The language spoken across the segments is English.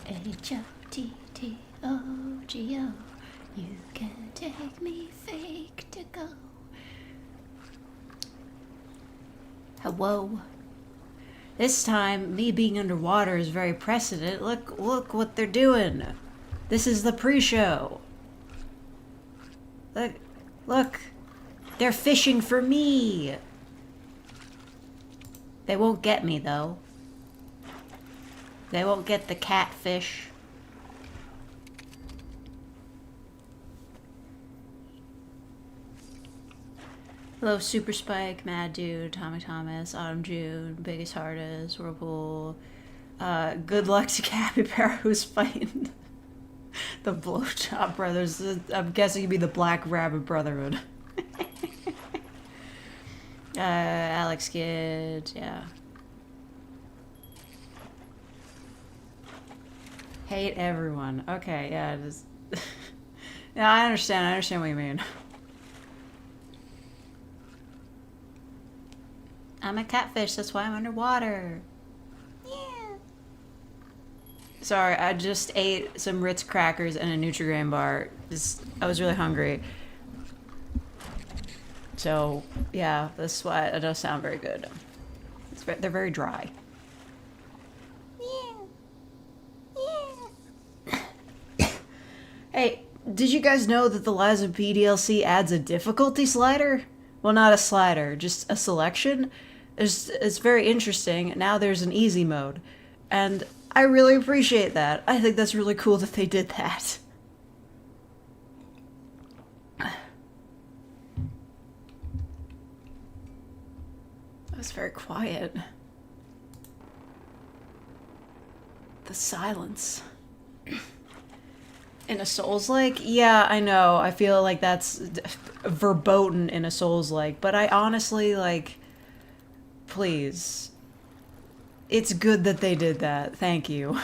H-O-T-T-O-G-O. You can take me fake to go. Whoa. This time, me being underwater is very precedent. Look what they're doing. This is the pre-show. Look. They're fishing for me. They won't get me, though. They won't get the catfish. Hello, Super Spike, Mad Dude, Tommy Thomas, Autumn June, Biggest Hardest, Whirlpool. Good luck to Capybara who's fighting the Blowjob Brothers. I'm guessing it'd be the Black Rabbit Brotherhood. Alex Kidd, yeah. Hate everyone. Okay, yeah, just yeah, I understand what you mean. I'm a catfish, that's why I'm underwater. Yeah. Sorry, I just ate some Ritz crackers and a Nutri-Grain bar. I was really hungry. So, yeah, that's why it does sound very good. They're very dry. Hey, did you guys know that the Lies of P DLC adds a difficulty slider? Well, not a slider, just a selection. It's very interesting. Now there's an easy mode. And I really appreciate that. I think that's really cool that they did that. That was very quiet. The silence. In a Souls-like? Yeah, I know. I feel like that's verboten in a Souls-like. But I honestly, like... Please. It's good that they did that. Thank you.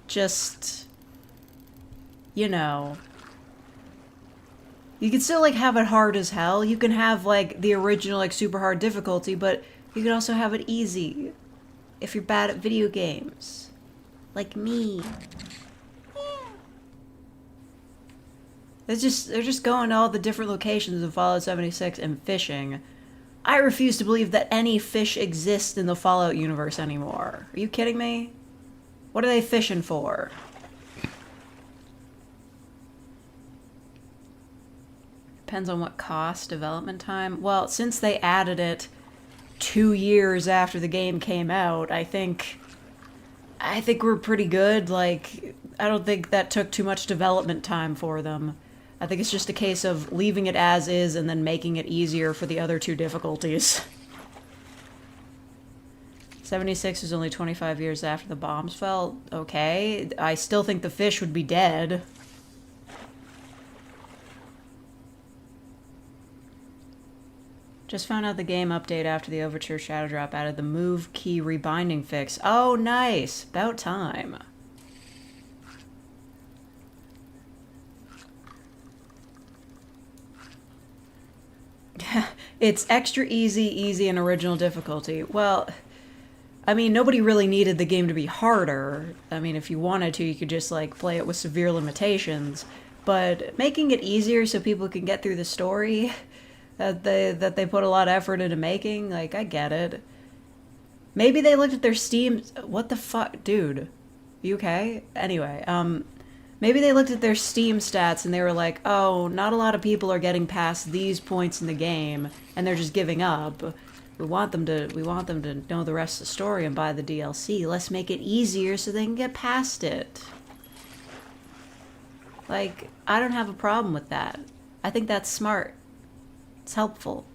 Just... You know... You can still, like, have it hard as hell. You can have, like, the original, like, super hard difficulty, but you can also have it easy. If you're bad at video games. Like me. Yeah. They're just going to all the different locations in Fallout 76 and fishing. I refuse to believe that any fish exist in the Fallout universe anymore. Are you kidding me? What are they fishing for? Depends on what cost, development time. Well, since they added it 2 years after the game came out, I think we're pretty good. Like, I don't think that took too much development time for them. I think it's just a case of leaving it as is and then making it easier for the other two difficulties. 76 was only 25 years after the bombs fell. Okay. I still think the fish would be dead. Just found out the game update after the Overture Shadow Drop added the move key rebinding fix. Oh, nice! About time. It's extra easy, and original difficulty. Well, I mean, nobody really needed the game to be harder. I mean, if you wanted to, you could just, like, play it with severe limitations. But making it easier so people can get through the story... that they put a lot of effort into making, like, I get it. Maybe they looked at their Steam... What the fuck? Dude. You okay? Anyway, maybe they looked at their Steam stats and they were like, oh, not a lot of people are getting past these points in the game, and they're just giving up. We want them to know the rest of the story and buy the DLC. Let's make it easier so they can get past it. Like, I don't have a problem with that. I think that's smart. It's helpful.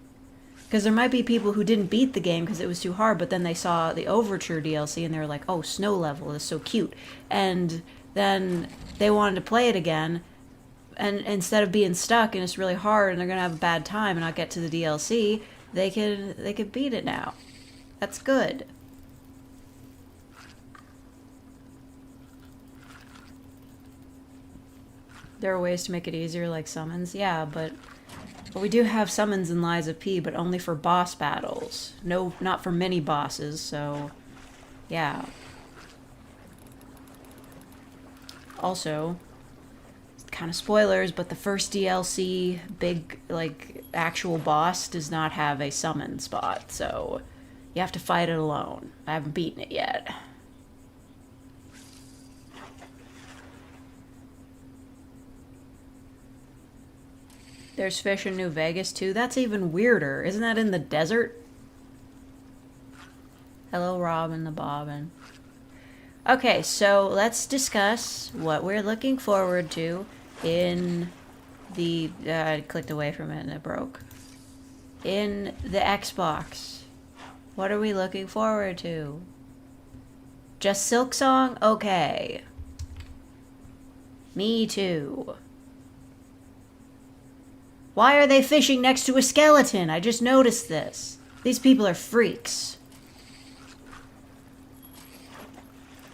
Because there might be people who didn't beat the game because it was too hard, but then they saw the Overture DLC and they were like, oh, snow level is so cute. And then they wanted to play it again, and instead of being stuck and it's really hard and they're going to have a bad time and not get to the DLC, they could beat it now. That's good. There are ways to make it easier, like summons. Yeah, but we do have summons in Lies of P, but only for boss battles. No, not for mini bosses, so... Yeah. Also, kind of spoilers, but the first DLC, big, like, actual boss does not have a summon spot, so you have to fight it alone. I haven't beaten it yet. There's fish in New Vegas, too. That's even weirder. Isn't that in the desert? Hello, Robin the Bobbin. Okay, so let's discuss what we're looking forward to in the... I clicked away from it and it broke. In the Xbox. What are we looking forward to? Just Silksong? Okay. Me too. Why are they fishing next to a skeleton? I just noticed this. These people are freaks.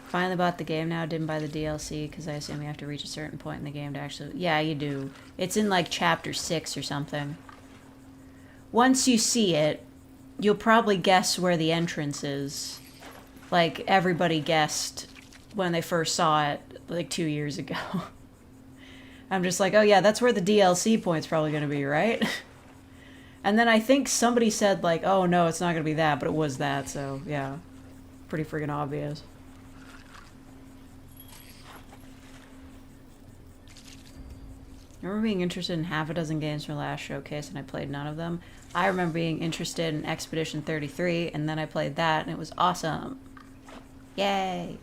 Finally bought the game now. Didn't buy the DLC because I assume you have to reach a certain point in the game to actually... Yeah, you do. It's in like chapter 6 or something. Once you see it, you'll probably guess where the entrance is. Like everybody guessed when they first saw it like 2 years ago. I'm just like, oh yeah, that's where the DLC point's probably going to be, right? And then I think somebody said like, oh no, it's not going to be that, but it was that, so yeah. Pretty friggin' obvious. I remember being interested in half a dozen games from the last showcase and I played none of them. I remember being interested in Expedition 33 and then I played that and it was awesome. Yay!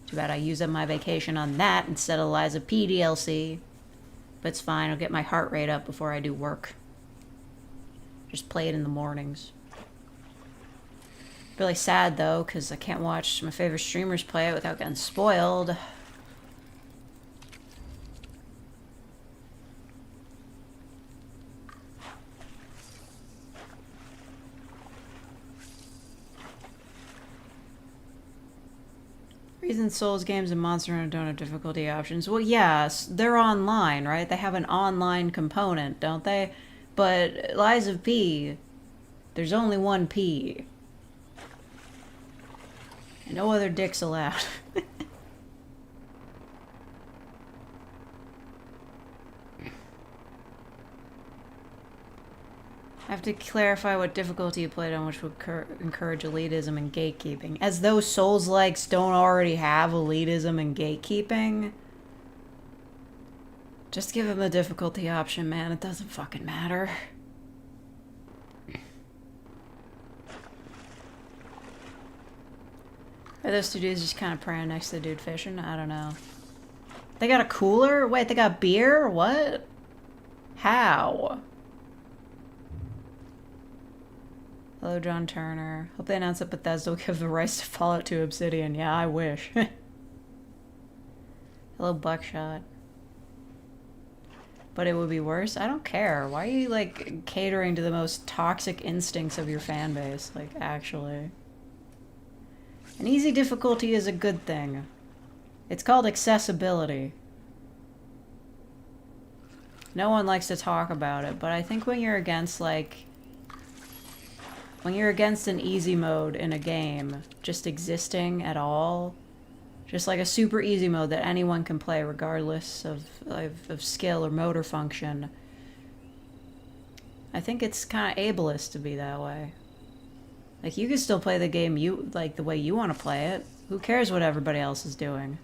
Too bad I used up my vacation on that instead of Liza P DLC. But it's fine, I'll get my heart rate up before I do work. Just play it in the mornings. Really sad though, because I can't watch my favorite streamers play it without getting spoiled. Reason Souls games and Monster Hunter don't have difficulty options. Well, yes, they're online, right? They have an online component, don't they? But Lies of P, there's only one P. And no other dicks allowed. I have to clarify what difficulty you played on, which would encourage elitism and gatekeeping. As though Souls-likes don't already have elitism and gatekeeping. Just give him the difficulty option, man. It doesn't fucking matter. Are those two dudes just kind of praying next to the dude fishing? I don't know. They got a cooler? Wait, they got beer? What? How? Hello, John Turner. Hope they announce that Bethesda will give the rights to Fallout 2 Obsidian. Yeah, I wish. Hello, Buckshot. But it would be worse? I don't care. Why are you, like, catering to the most toxic instincts of your fan base? Like, actually. An easy difficulty is a good thing. It's called accessibility. No one likes to talk about it, but I think when you're against, like... When you're against an easy mode in a game, just existing at all, just like a super easy mode that anyone can play regardless of skill or motor function, I think it's kind of ableist to be that way. Like, you can still play the game you like the way you want to play it. Who cares what everybody else is doing?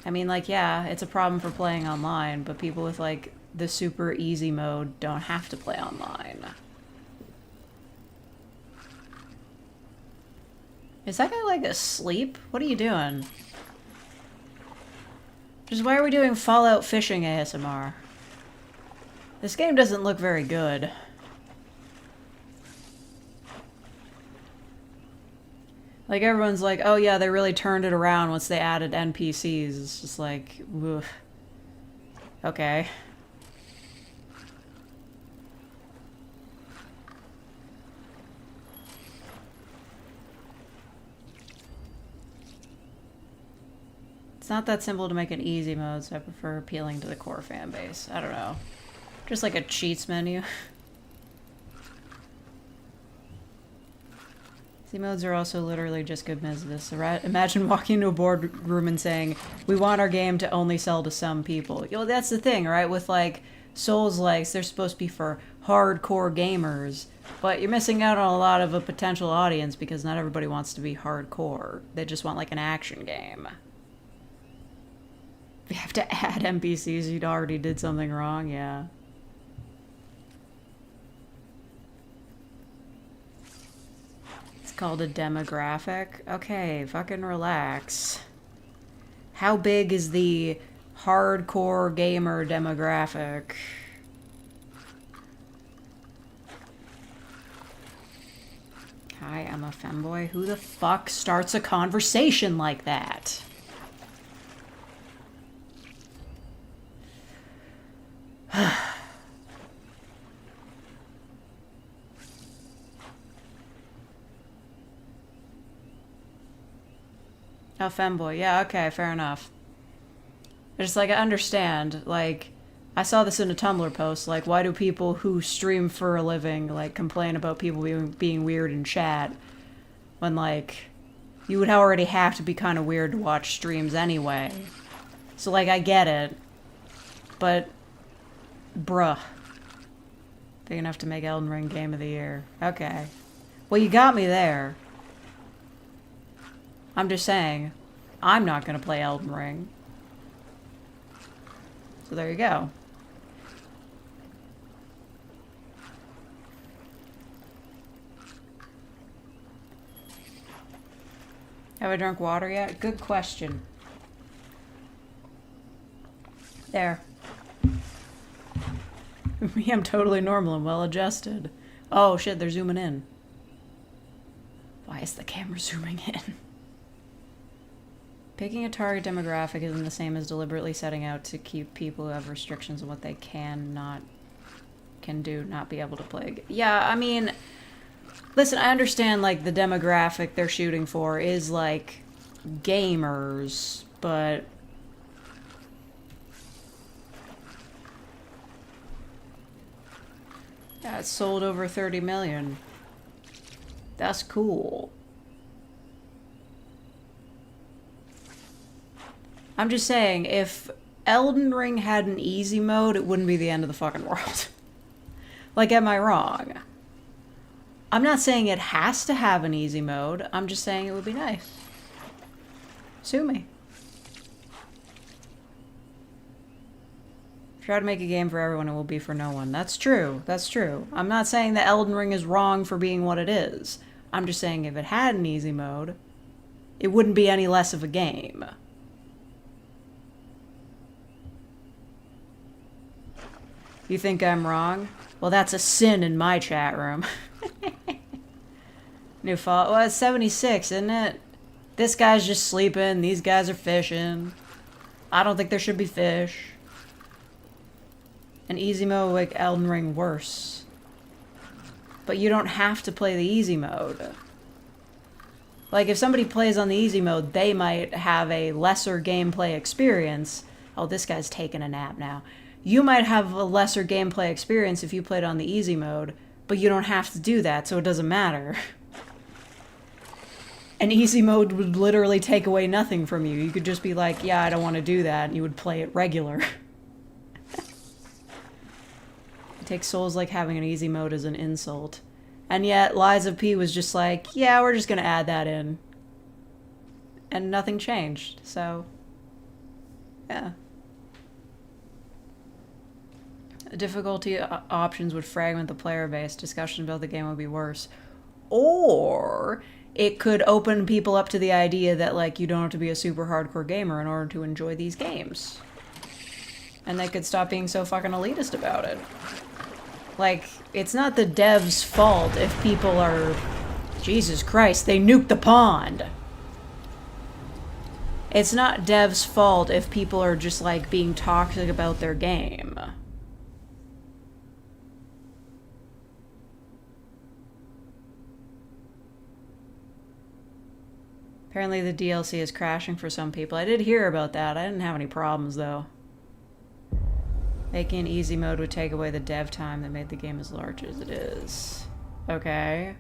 I mean, like, yeah, it's a problem for playing online, but people with, like, the super easy mode don't have to play online. Is that guy, like, asleep? What are you doing? Just why are we doing Fallout fishing ASMR? This game doesn't look very good. Like, everyone's like, oh yeah, they really turned it around once they added NPCs. It's just like, oof. Okay. It's not that simple to make an easy mode, so I prefer appealing to the core fan base. I don't know. Just like a cheats menu. Easy modes are also literally just good business. Imagine walking into a boardroom and saying, we want our game to only sell to some people. You know, that's the thing, right? With, like, Souls-likes, they're supposed to be for hardcore gamers. But you're missing out on a lot of a potential audience because not everybody wants to be hardcore. They just want, like, an action game. If you have to add NPCs, you already did something wrong, yeah. Called a demographic. Okay, fucking relax. How big is the hardcore gamer demographic? Hi, I'm a femboy. Who the fuck starts a conversation like that? Oh, femboy. Yeah, okay, fair enough. Just, like, I understand. Like, I saw this in a Tumblr post. Like, why do people who stream for a living, like, complain about people being weird in chat? When, like, you would already have to be kind of weird to watch streams anyway. So, like, I get it. But, bruh. Big enough to make Elden Ring Game of the Year. Okay. Well, you got me there. I'm just saying, I'm not going to play Elden Ring. So there you go. Have I drunk water yet? Good question. There. Me, I'm totally normal and well adjusted. Oh shit, they're zooming in. Why is the camera zooming in? Picking a target demographic isn't the same as deliberately setting out to keep people who have restrictions on what they can do, not be able to play. Yeah, I mean, listen, I understand, like, the demographic they're shooting for is, like, gamers, but... yeah, it's sold over 30 million. That's cool. I'm just saying, if Elden Ring had an easy mode, it wouldn't be the end of the fucking world. Like, am I wrong? I'm not saying it has to have an easy mode. I'm just saying it would be nice. Sue me. Try to make a game for everyone, it will be for no one. That's true. That's true. I'm not saying that Elden Ring is wrong for being what it is. I'm just saying if it had an easy mode, it wouldn't be any less of a game. You think I'm wrong? Well, that's a sin in my chat room. New fault. Well, it's 76, isn't it? This guy's just sleeping. These guys are fishing. I don't think there should be fish. An easy mode would make Elden Ring worse. But you don't have to play the easy mode. Like, if somebody plays on the easy mode, they might have a lesser gameplay experience. Oh, this guy's taking a nap now. You might have a lesser gameplay experience if you played on the easy mode, but you don't have to do that, so it doesn't matter. An easy mode would literally take away nothing from you. You could just be like, yeah, I don't want to do that, and you would play it regular. It takes Souls like having an easy mode as an insult. And yet, Liza P was just like, yeah, we're just gonna add that in. And nothing changed, so... yeah. Difficulty options would fragment the player base. Discussion about the game would be worse. Or it could open people up to the idea that, like, you don't have to be a super hardcore gamer in order to enjoy these games. And they could stop being so fucking elitist about it. Like, it's not the devs' fault if people are... Jesus Christ, they nuked the pond! It's not devs' fault if people are just, like, being toxic about their game. Apparently the DLC is crashing for some people. I did hear about that. I didn't have any problems, though. Making an easy mode would take away the dev time that made the game as large as it is. Okay.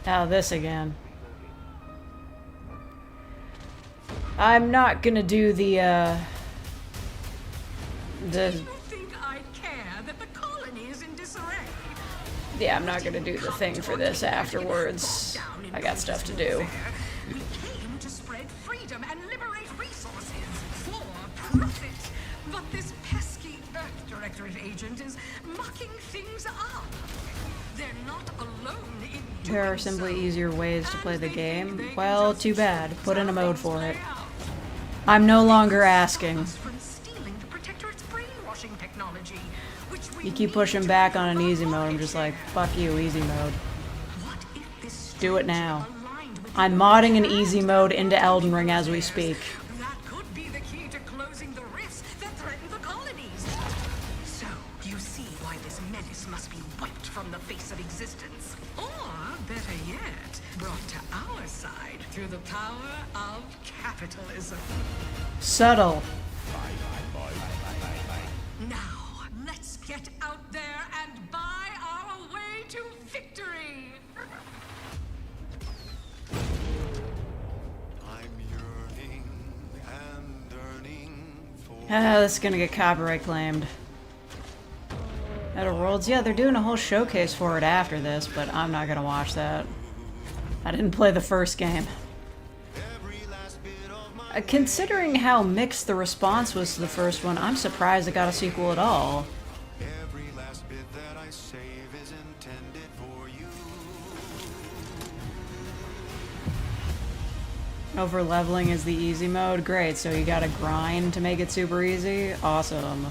Oh, this again. I'm not gonna do the yeah, I'm not gonna do the thing for this afterwards. I got stuff to do. We came to spread freedom and liberate resources for profit. But this pesky Earth Directorate agent is mucking things up. They're not alone in There are simply easier ways to play the game. Well, too bad. Put in a mode for it. I'm no longer asking. You keep pushing back on an easy mode, I'm just like, fuck you, easy mode. Do it now. I'm modding an easy mode into Elden Ring as we speak. That could be the key to closing the rifts that threaten the colonies. So, you see why this menace must be wiped from the face of existence. Or, better yet, brought to our side through the power of capitalism. Subtle. Now, let's get out there and buy our way to victory! I'm yearning and yearning for... Ah, this is gonna get copyright claimed. Outer Worlds? Yeah, they're doing a whole showcase for it after this, but I'm not gonna watch that. I didn't play the first game. Considering how mixed the response was to the first one, I'm surprised it got a sequel at all. Every last bit that I save is intended for you. Over leveling is the easy mode. Great, so you gotta grind to make it super easy? Awesome.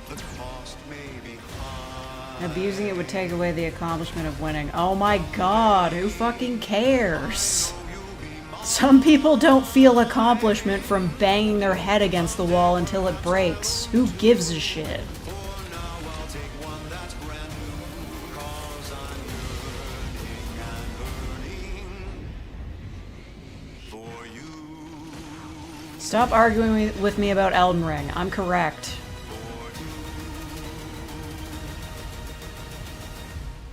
The cost may be high. Abusing it would take away the accomplishment of winning. Oh my god, who fucking cares? Some people don't feel accomplishment from banging their head against the wall until it breaks. Who gives a shit? For now I'll take one that's brand new, 'cause I'm yearning and yearning for you. Stop arguing with me about Elden Ring. I'm correct.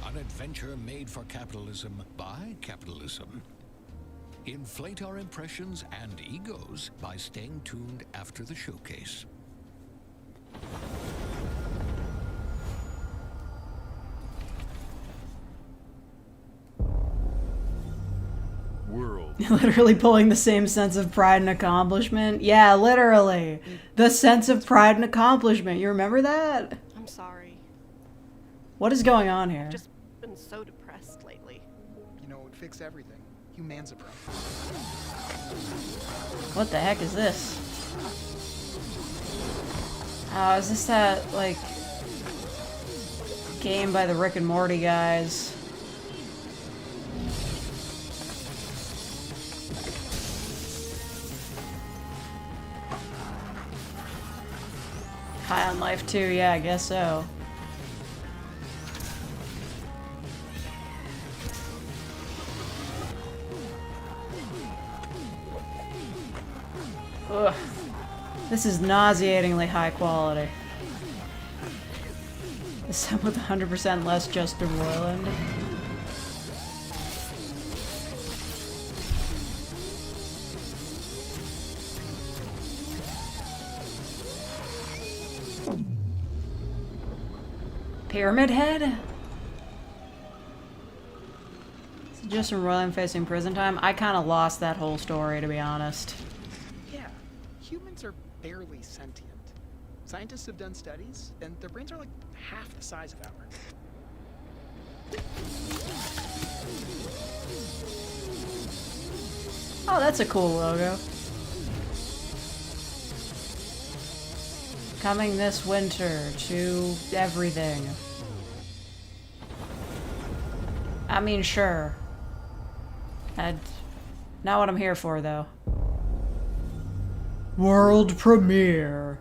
An adventure made for capitalism by capitalism. Inflate our impressions and egos by staying tuned after the showcase. World. Literally pulling the same sense of pride and accomplishment. Yeah, literally. The sense of pride and accomplishment. You remember that? I'm sorry. What is going on here? Just been so depressed lately. You know, it would fix everything. Humanzapro. What the heck is this? Oh, is this that, like, game by the Rick and Morty guys? High on Life 2, yeah, I guess so. Ugh. This is nauseatingly high quality. Is some with 100% less Justin Roiland? Pyramid Head? Is it Justin Roiland facing prison time? I kind of lost that whole story, to be honest. Yeah, humans are barely sentient. Scientists have done studies, and their brains are like half the size of ours. Oh, that's a cool logo. Coming this winter to everything. I mean, sure. Not what I'm here for, though. World premiere.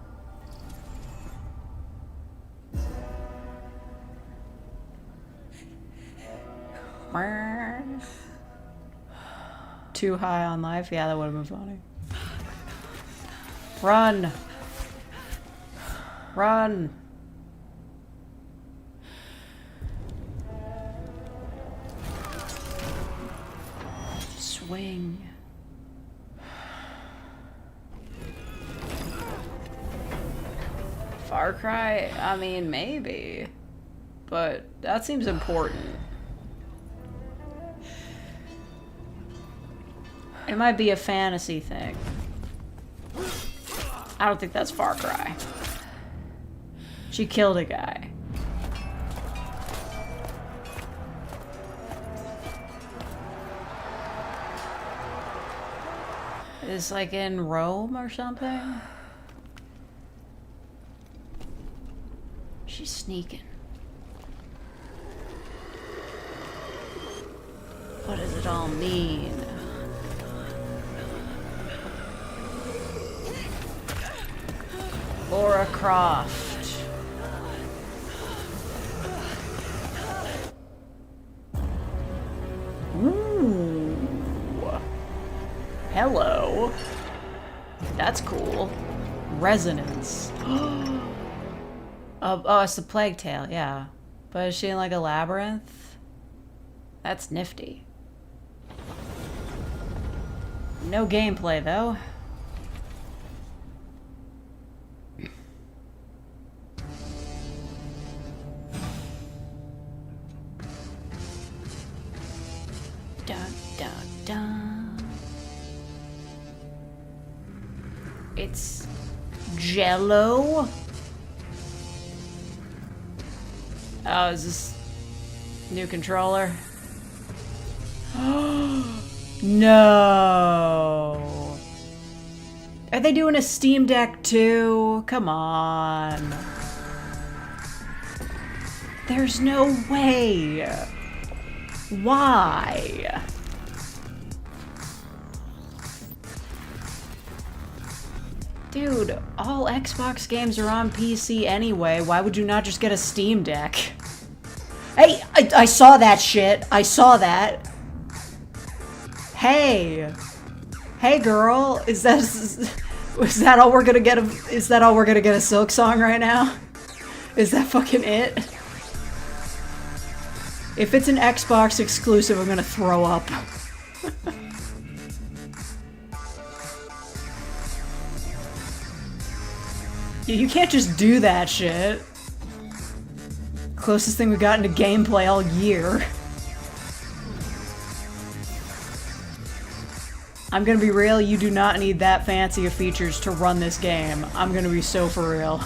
Too high on life? Yeah, that would have been funny. Run! Run! swing. Far Cry? I mean, maybe. But that seems important. It might be a fantasy thing. I don't think that's Far Cry. She killed a guy. It's like in Rome or something? She's sneaking. What does it all mean? Laura Croft. Ooh. Hello. That's cool. Resonance. Oh, it's the Plague Tale, yeah. But is she in like a labyrinth? That's nifty. No gameplay though. Dun, dun, dun. It's Jello. Oh, is this new controller? No. Are they doing a Steam Deck too? Come on. There's no way. Why? Dude, all Xbox games are on PC anyway. Why would you not just get a Steam Deck? Hey, I saw that shit. I saw that. Hey. Hey, girl. Is that all we're gonna get? Is that all we're gonna get a silksong right now? Is that fucking it? If it's an Xbox exclusive, I'm gonna throw up. You can't just do that shit. Closest thing we got into gameplay all year. I'm gonna be real, you do not need that fancy of features to run this game. I'm gonna be so for real.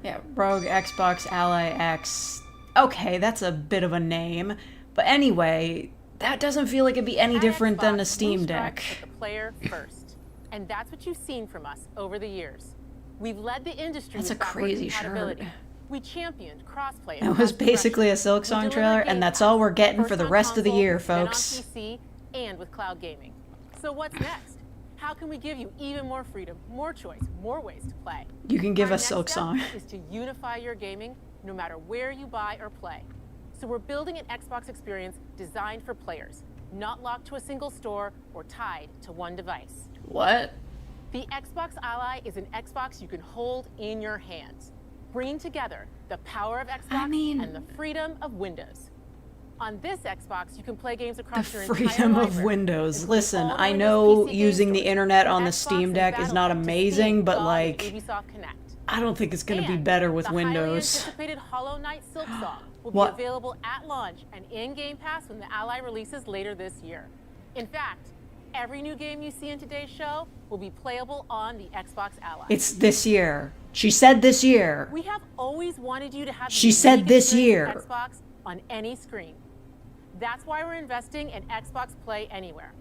Yeah, Rogue Xbox Ally X. Okay, that's a bit of a name. But anyway, that doesn't feel like it'd be any different than a Steam Deck. Put the player first. And that's what you've seen from us over the years. We've led the industry That's a with backward crazy compatibility. shirt. We championed crossplay. It was basically a silksong trailer, and that's all we're getting for the rest of the year, folks. On PC and with cloud gaming. So what's next? How can we give you even more freedom, more choice, more ways to play? You can give Our us next silksong. step is to unify your gaming no matter where you buy or play. So we're building an Xbox experience designed for players, not locked to a single store or tied to one device. What? The Xbox Ally is an Xbox you can hold in your hands, bringing together the power of Xbox and the freedom of Windows. On this Xbox, you can play games across your entire Freedom of library, Windows. including Listen, all the I Windows know PC using the game internet stores, on the Xbox Steam and Deck is not Battle.net to amazing, Steam, but GOG, like, and Ubisoft Connect. I don't think it's gonna be And better with the Windows. highly anticipated Hollow Knight Silksong will What? be available at launch and in Game Pass when the Ally releases later this year. In fact, every new game you see in today's show will be playable on the Xbox Ally. It's this year. She said this year. We have always wanted you to have the She said unique this experience year. of Xbox on any screen. That's why we're investing in Xbox Play Anywhere.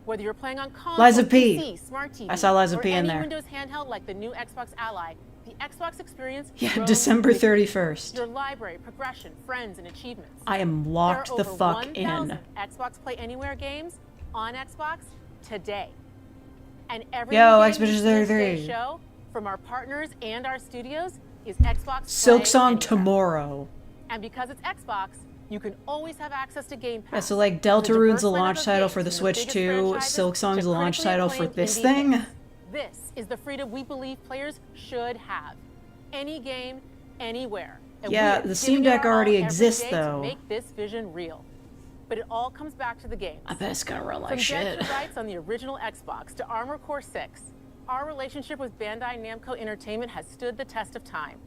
Whether you're playing on console, Liza P. PC, smart TV, I saw Liza or P in any there. Windows handheld like the new Xbox Ally, the Xbox experience Yeah, grows December with you. 31st. Your library, progression, friends, and achievements. I am There locked are the over fuck 1,000 in. Xbox Play Anywhere games on Xbox today. And every Yo, new game Expedition you see in 33. today's show from our partners and our studios is Xbox Play Silksong Anywhere. tomorrow. And because it's Xbox, you can always have access to Game Pass. Yeah, so like With a diverse Deltarune's the lineup launch of title games for the from Switch biggest 2, franchises Silksong's to the launch critically title for acclaimed this indie thing. hits. This is the freedom we believe players should have. Any game, anywhere. And Yeah, we're the Steam giving it Deck our all already every exists, day though. To make this vision real. But it all comes back to the games. I bet it's gonna run like From shit. Dead to Rights on the original Xbox to Armored Core 6, our relationship with Bandai Namco Entertainment has stood the test of time.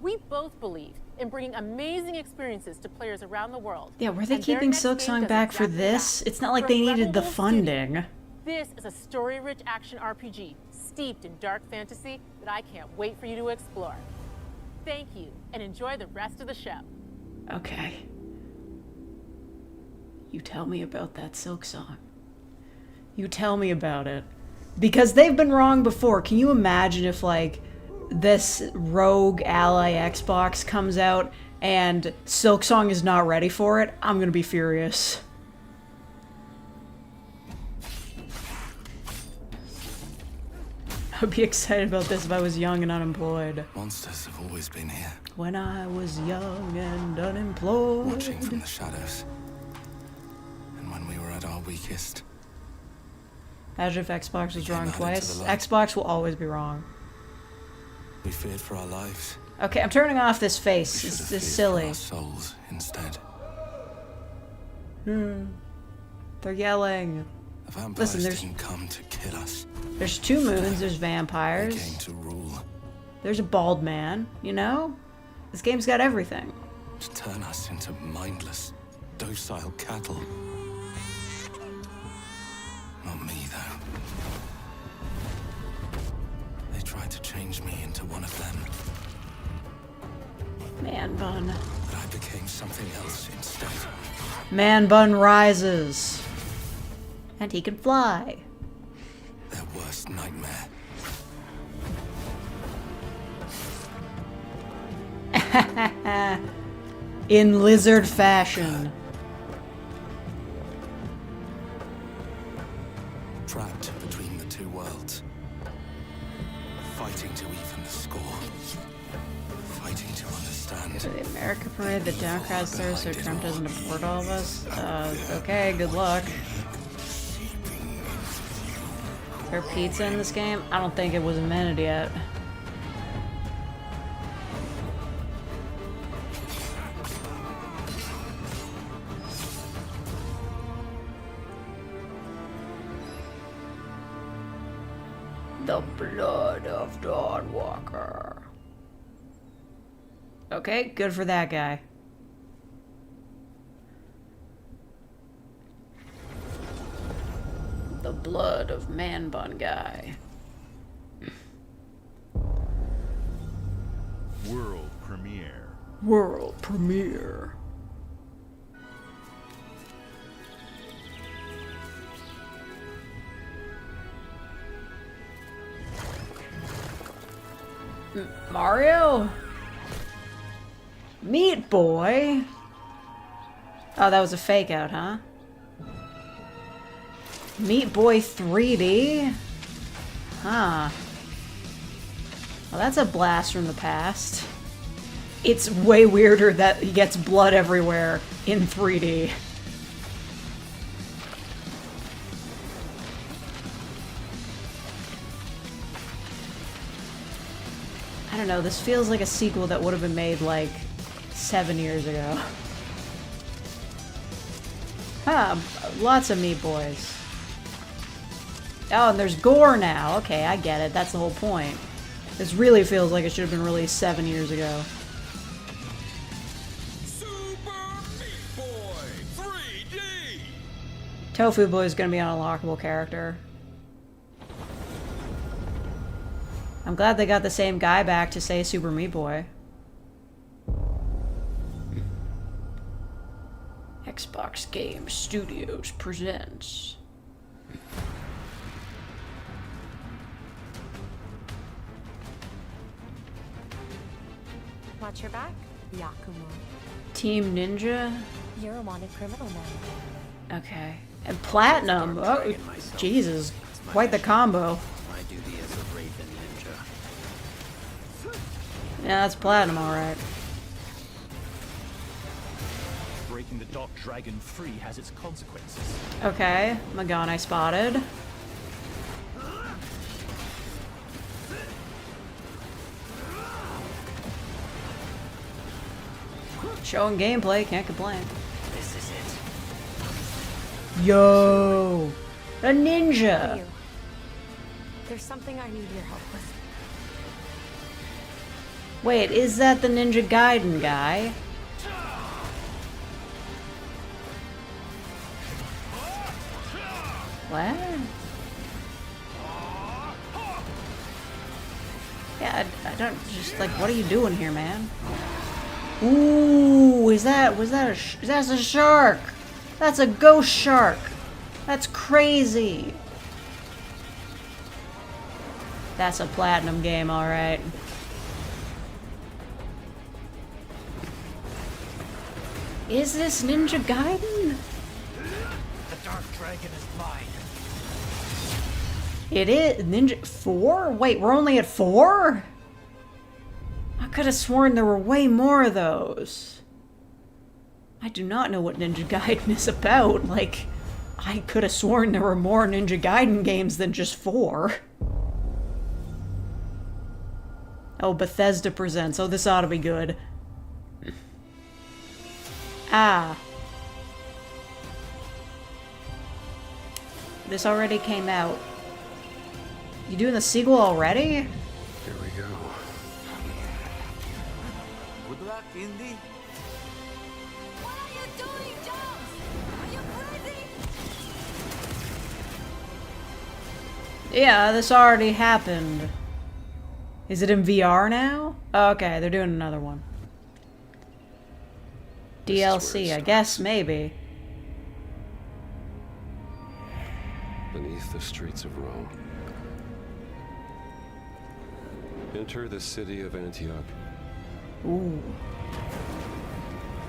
We both believe in bringing amazing experiences to players around the world. Yeah, were they And their keeping next game Silksong does back for exactly this? that. It's not like From they needed the Rebel Wolf funding. Studios, this is a story-rich action RPG steeped in dark fantasy that I can't wait for you to explore. Thank you, and enjoy the rest of the show. Okay. You tell me about that Silksong. You tell me about it. Because they've been wrong before. Can you imagine if, like, this rogue ally Xbox comes out and Silksong is not ready for it? I'm gonna be furious. I'd be excited about this if I was young and unemployed. Monsters have always been here, When I was young and unemployed. watching from the shadows. And when we were at our weakest, Imagine if Xbox was came wrong out into twice. the light. Xbox will always be wrong. we feared for our lives. Okay, I'm turning off this We face. should have It's feared silly. for our souls instead. They're yelling. The vampires there's- didn't come to kill us. There's two moons, there's They vampires. came to rule, There's a bald man, you know? This game's got everything. to turn us into mindless, docile cattle. Not me, though. They tried to change me into one of them, Man bun. but I became something else instead. Man bun rises. And he can fly. Their worst nightmare. In lizard fashion. Trapped between the two worlds. Fighting to even the score. Fighting to understand. The America parade, the Democrats there, so Trump doesn't deport all of us. Okay, good luck. Is there pizza in this game? I don't think it was invented yet. The blood of Dawn Walker. Okay, good for that guy. The blood of Man Bun guy. World premiere. World premiere. Mario? Meat Boy? Oh, that was a fake out, huh? Meat Boy 3D? Huh. Well, that's a blast from the past. It's way weirder that he gets blood everywhere in 3D. I don't know, this feels like a sequel that would have been made like 7 years ago. Huh, lots of Meat Boys. Oh, and there's gore now. Okay, I get it. That's the whole point. This really feels like it should have been released 7 years ago. Super Meat Boy 3D! Tofu Boy is going to be an unlockable character. I'm glad they got the same guy back to say Super Meat Boy. Xbox Game Studios presents. Watch your back, Yakumo. Team Ninja? You're a wanted criminal now. Okay. And Platinum! Oh, Jesus. Quite the combo. My duty as a Raven Ninja. Yeah, that's Platinum, alright. Breaking the Dark Dragon free has its consequences. Okay, Magane spotted. Showing gameplay, can't complain. This is it. Yo! A ninja! You. There's something I need your help with. Wait, is that the Ninja Gaiden guy? What? Yeah, I don't just like. What are you doing here, man? Ooh, that's a shark? That's a ghost shark. That's crazy. That's a platinum game, all right. Is this Ninja Gaiden? The Dark Dragon is mine. It is Ninja 4? Wait, we're only at 4? I could have sworn there were way more of those. I do not know what Ninja Gaiden is about. Like, I could have sworn there were more Ninja Gaiden games than just 4. Oh, Bethesda presents. Oh, this ought to be good. Ah. This already came out. You doing the sequel already? Here we go. Good luck, Indy. What are you doing, Jones? Are you crazy? Yeah, this already happened. Is it in VR now? Okay, they're doing another one. DLC, I guess, maybe. Beneath the streets of Rome. Enter the city of Antioch. Ooh.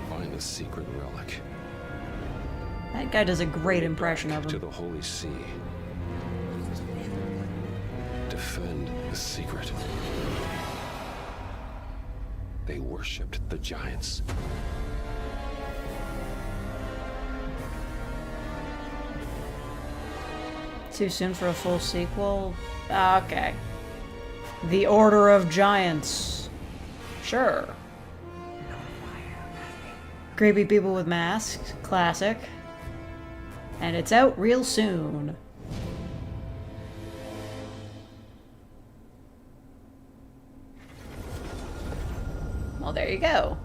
Find the secret relic. That guy does a great impression of To him. the Holy See. Defend the secret. They worshipped the giants. Too soon for a full sequel? Okay. The Order of Giants. Sure. Creepy people with masks. Classic. And it's out real soon. Well, there you go.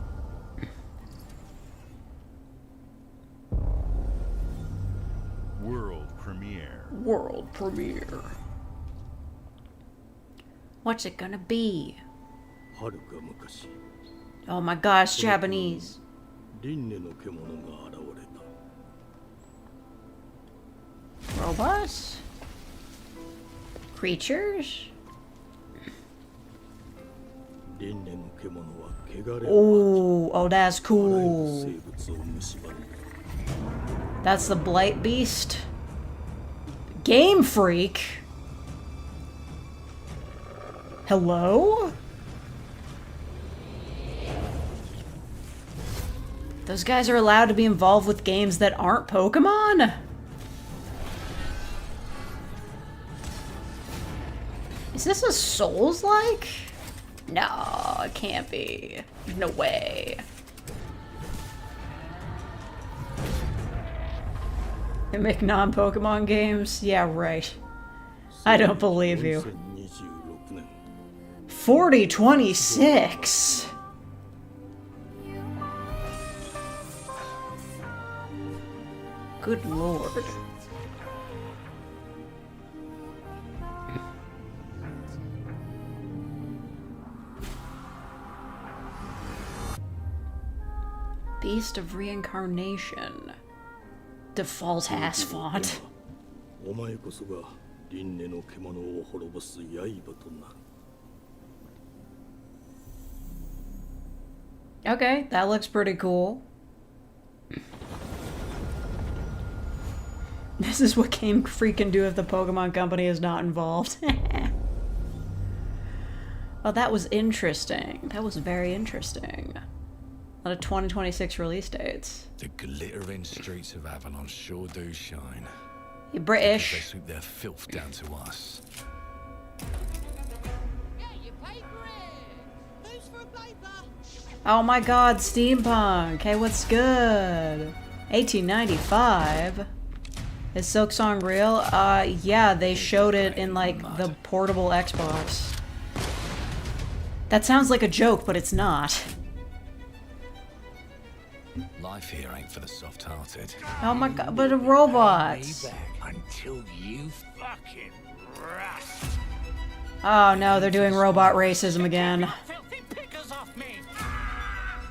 World premiere. World premiere. What's it gonna be? Oh my gosh, Japanese. Robots? Creatures? Oh, that's cool. That's the Blight Beast. Game Freak? Hello? Those guys are allowed to be involved with games that aren't Pokemon? Is this a Souls-like? No, it can't be. There's no way. They make non-Pokemon games? Yeah, right. I don't believe you. 4026! Good lord. Beast of Reincarnation. Default ass font. Okay, that looks pretty cool. This is what Game Freak can do if the Pokemon Company is not involved. Oh, that was interesting. That was very interesting. A lot of 2026 release dates. The glittering streets of Avalon sure do shine. You British. They sweep their filth down to us. Oh my god, steampunk! Hey, what's good? 1895? Is Silksong real? Yeah, they showed it in, like, the portable Xbox. That sounds like a joke, but it's not. Life here ain't for the soft-hearted. Oh my god, but robots! Until you fucking rust. Oh no, they're doing robot racism again. Filthy pickers off me.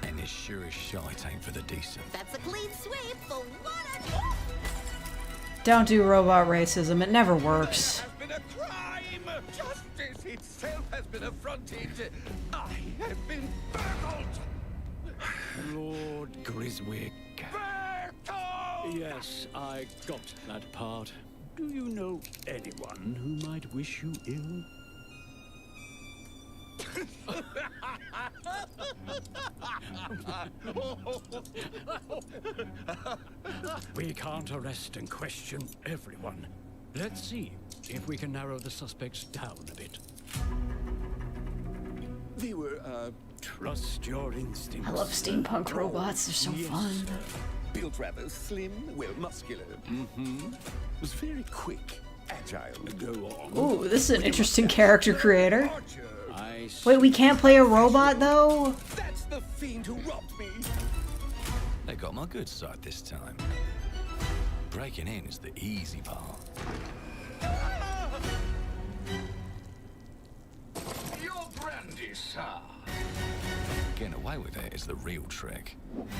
And this sure as shite ain't for the decent. That's a clean sweep for one. Don't do robot racism, it never works. Has been a crime. Justice itself has been affronted. I have been burgled. Lord Griswick. Bertold! Yes, I got that part. Do you know anyone who might wish you ill? We can't arrest and question everyone. Let's see if we can narrow the suspects down a bit. They were, trust your instincts. I love steampunk robots, they're so fun. Built rather slim, well muscular. Was very quick, agile. Go on. Ooh, this is an interesting character creator. I Wait, we can't play a robot though? That's the fiend who robbed me. They got my good side this time. Breaking in is the easy part. Your brandy, sir. Getting away with it is the real trick.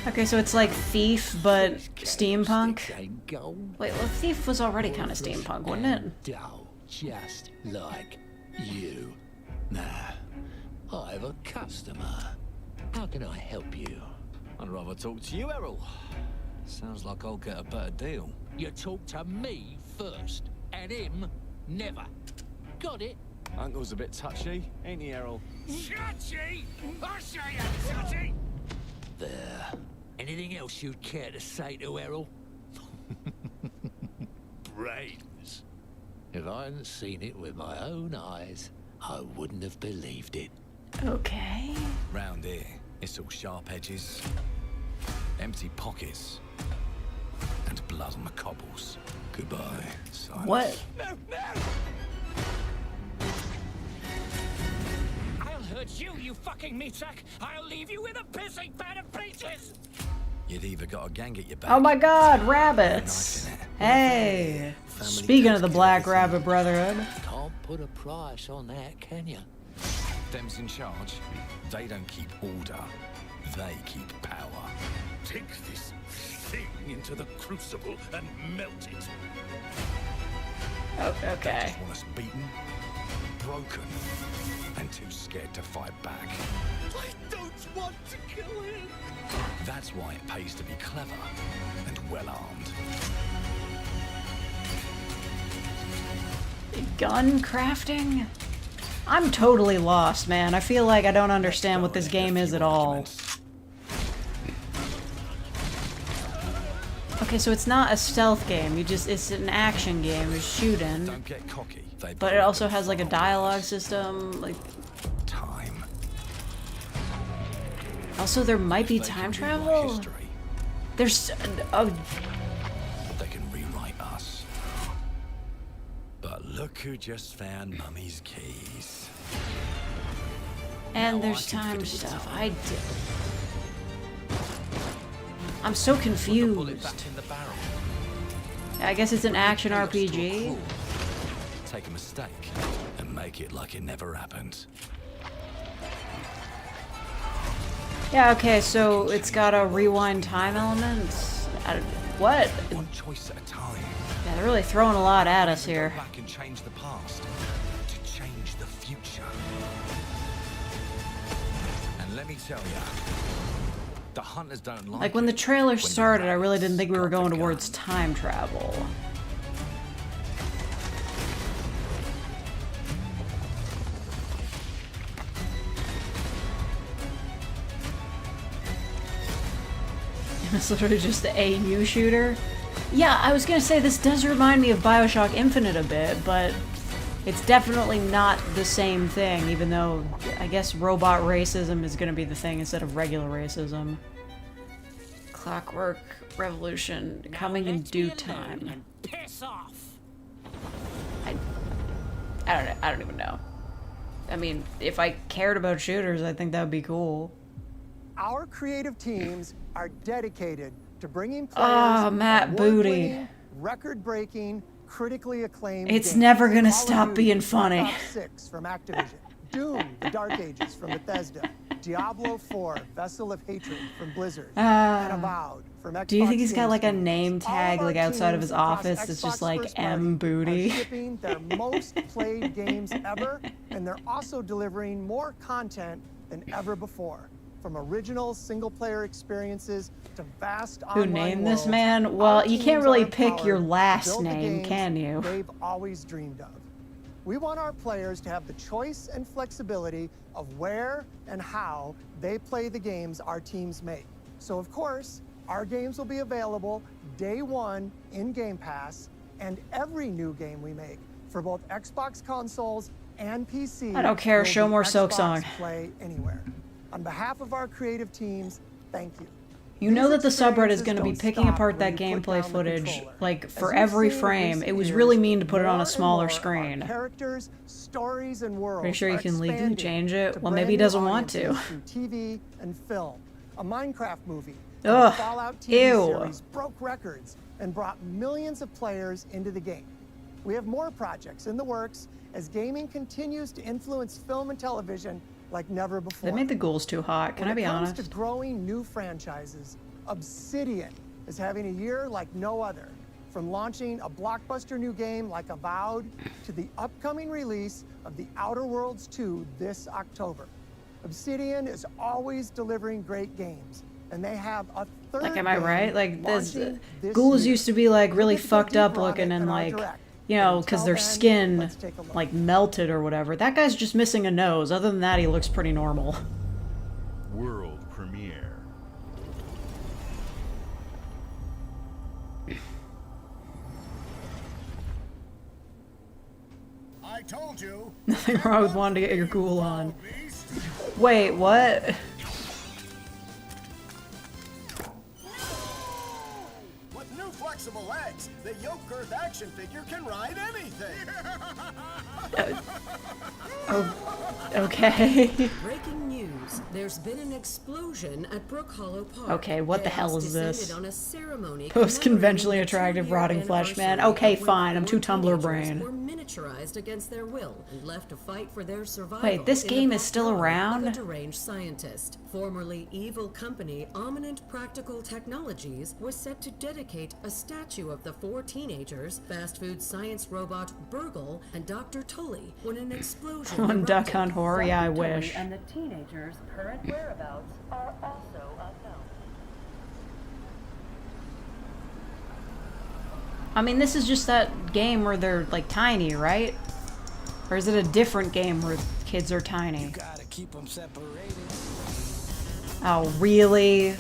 Okay, so it's like Thief, but steampunk? Wait, well, Thief was already kind of steampunk, wasn't it? Dull, just like you. Nah, I have a customer. How can I help you? I'd rather talk to you, Errol. Sounds like I'll get a better deal. You talk to me first, and him never. Got it? Uncle's a bit touchy, ain't he, Errol? Touchy? I say I'm touchy. There. Anything else you'd care to say to Errol? Brains. If I hadn't seen it with my own eyes, I wouldn't have believed it. Okay. Round here, it's all sharp edges, empty pockets, and blood on the cobbles. Goodbye, silence. What? No, no! I'll hurt you, you fucking meatsack! I'll leave you with a pissing pan of pieces! You'd either got a gang at your back. Oh my god, rabbits! Hey! Speaking of the Black Rabbit Brotherhood. Can't put a price on that, can you? Them's in charge. They don't keep order. They keep power. Take this thing into the crucible and melt it. Oh, They okay. just want us beaten, broken, and too scared to fight back. I don't want to kill him! That's why it pays to be clever and well-armed. Gun crafting? I'm totally lost, man. I feel like I don't understand what this game is at all. Okay, so it's not a stealth game. It's an action game. You're shooting. Don't get cocky. But it also has like a dialogue system. Like, time. also, there might be time travel. There's They can rewrite us. But look who just found Mummy's keys. and there's time stuff. I did. I'm so confused. I guess it's an action RPG. Take a mistake and make it like it never happened. Yeah, okay, so it's got a rewind time element. What? One choice at a time. Yeah, they're really throwing a lot at us here. Go back and change the past to change the future. And let me tell you, the hunters don't Like, when the trailer started, I really didn't think we were going towards time travel. It's literally just the AU shooter. Yeah, I was gonna say, this does remind me of BioShock Infinite a bit, but It's definitely not the same thing, even though I guess robot racism is gonna be the thing instead of regular racism. Clockwork Revolution coming in due time. Piss off. I don't even know. I mean, if I cared about shooters, I think that would be cool. Our creative teams are dedicated to bringing players Matt Booty. record-breaking, critically acclaimed It's games. never gonna Call of stop Duty, being funny. Black Ops 6 from Activision, Doom: The Dark Ages from Bethesda, Diablo 4: Vessel of Hatred from Blizzard, and Avowed from Xbox. Do you think he's got Game like a Studios. name tag All like our outside of teams his across office that's just Xbox like First M Party Booty? are shipping their most played games ever, and they're also delivering more content than ever before. From original single-player experiences to vast Who online named this worlds, man? Well, our you teams can't really are pick your empowered to last build the name, games can you? They've always dreamed of. We want our players to have the choice and flexibility of where and how they play the games our teams make. So of course, our games will be available day one in Game Pass, and every new game we make for both Xbox consoles and PC. I don't care, will show be more Xbox Silksong. Play Anywhere. On behalf of our creative teams, thank you. You know that the subreddit is Experiences going to be don't picking stop apart when that you put gameplay down the footage, controller. like, for As every we've seen in frame. recent It was years, really mean to put it on more a and smaller more of our screen. Characters, stories, and worlds Pretty sure you are can legally expanding change it. to Well, maybe he brand new doesn't want to. audiences through TV and film. A Minecraft movie, and Ugh, a Fallout TV ew. series broke records and brought millions of players into the game. We have more projects in the works as gaming continues to influence film and television like never before. They made the ghouls too hot, can I be When it honest? comes to growing new franchises, Obsidian is having a year like no other. From launching a blockbuster new game like Avowed to the upcoming release of The Outer Worlds 2 this October. Obsidian is always delivering great games, and they have a third Like, am I game right? Like, launching this ghouls year. used to be, like, really We're gonna go fucked up deeper on looking it and, in our like, direct. you know, But because until their then, skin, let's take a look. like, melted or whatever. That guy's just missing a nose. Other than that, he looks pretty normal. World premiere. I told you. Nothing wrong with wanting to get your ghoul on. Wait, what? With new flexible legs, the yoke girth action figure can ride anything. Oh, okay. Breaking news. There's been an explosion at Brook Hollow Park. Okay, what the hell Chaos is this? descended on a ceremony Post-conventionally attractive rotting flesh man. Okay, fine, I'm too Tumblr were brain. miniaturized against their will and left to fight for their survival. Wait, this in the game is still backyard around? of a deranged scientist. Formerly evil company Eminent Practical Technologies was set to dedicate a statue of the four teenagers, fast food science robot Burgle and Dr. Tully, when an explosion On Duck erupted. Hunt Horror, yeah, I Dr. Tully wish. and the teenagers' current whereabouts are also unknown. I mean, this is just that game where they're, like, tiny, right? Or is it a different game where kids are tiny? Gotta keep them separated. Oh, really?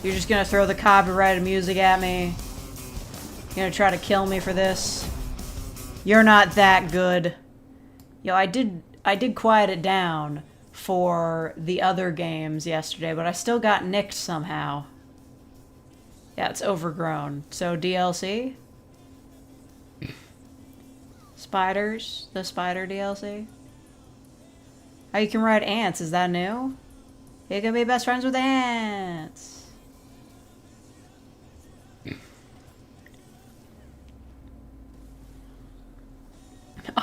You're just gonna throw the copyrighted music at me? You're gonna try to kill me for this? You're not that good. Yo, I did quiet it down for the other games yesterday, but I still got nicked somehow. Yeah, it's overgrown. So DLC? Spiders? The spider DLC? Oh, you can ride ants. Is that new? You can be best friends with ants.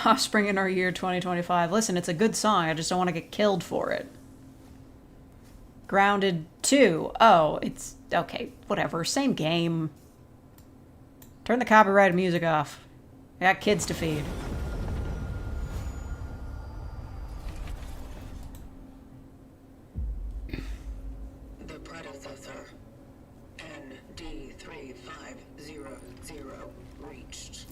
Offspring in our year 2025. Listen, it's a good song. I just don't want to get killed for it. Grounded 2. Oh, it's... Okay, whatever. Same game. Turn the copyrighted music off. I got kids to feed. The predecessor, ND3500, reached.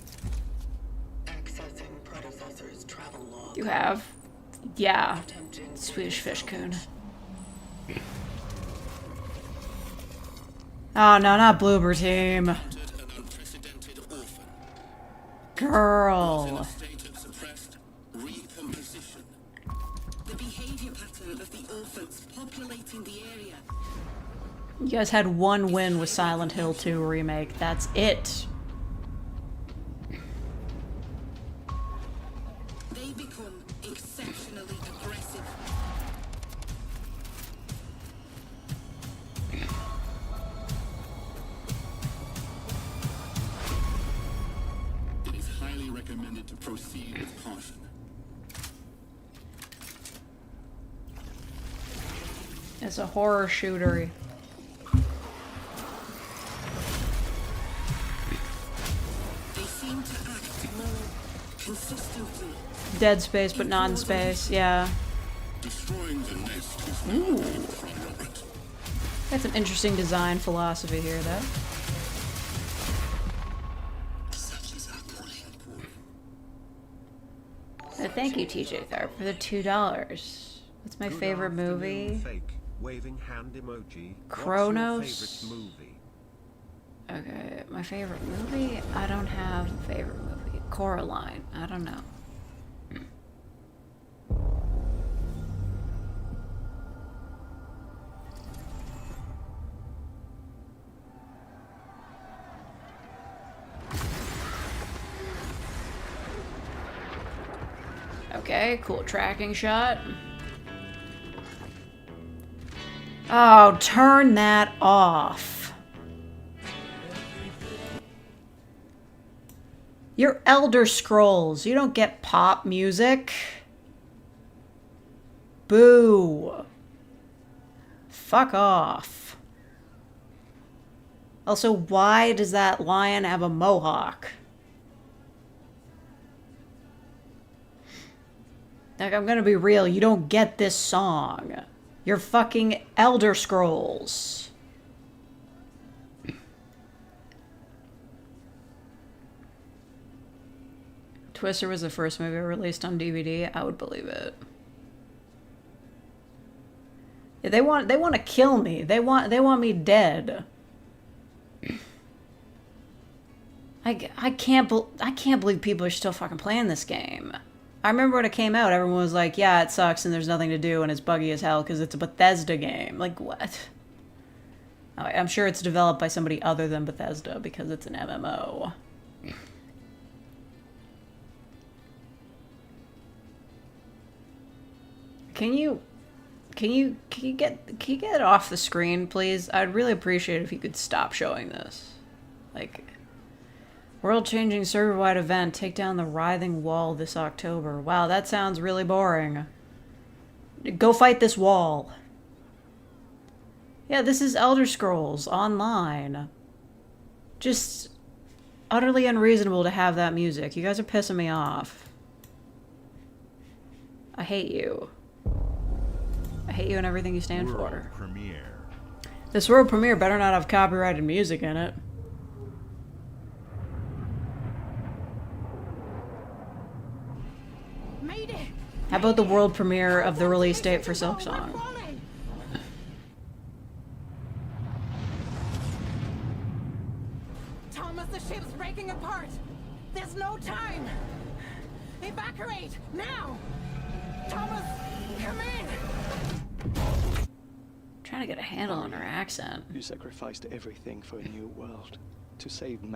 Accessing predecessor's travel log. You have? Yeah. Swedish fish coon. Oh no, not Bloober Team. Girl. behavior pattern of the orphans populating the area. You guys had one win with Silent Hill 2 Remake. That's it. They become exceptionally aggressive. It is highly recommended to proceed with caution. It's a horror shooter. They seem to act more consistently. Dead Space, but not in space. Yeah. Destroying the nest is Ooh. That's an interesting design philosophy here, though. Thank you, TJ Tharp, for the $2. What's my favorite movie? Fake waving hand emoji. Kronos. What's your favorite movie? Okay, my favorite movie? I don't have a favorite movie. Coraline. I don't know. Okay, cool tracking shot. Oh, turn that off. You're Elder Scrolls. You don't get pop music. Boo. Fuck off. Also, why does that lion have a mohawk? Like, I'm gonna be real, you don't get this song. You're fucking Elder Scrolls. Twister was the first movie released on DVD. I would believe it. Yeah, they want to kill me. They want me dead. I can't believe people are still fucking playing this game. I remember when it came out, everyone was like, yeah, it sucks and there's nothing to do and it's buggy as hell because it's a Bethesda game. Like, what? Oh, I'm sure it's developed by somebody other than Bethesda because it's an MMO. Can you get it off the screen, please? I'd really appreciate it if you could stop showing this. Like, world-changing server-wide event, take down the writhing wall this October. Wow, that sounds really boring. Go fight this wall. Yeah, this is Elder Scrolls Online. Just utterly unreasonable to have that music. You guys are pissing me off. I hate you. I hate you and everything you stand for. Premiere. This world premiere better not have copyrighted music in it. How about the world premiere of the release date for Silksong? Thomas, the ship's breaking apart. There's no time. Evacuate now. Thomas, come in. Trying to get a handle on her accent. You sacrificed everything for a new world to save man.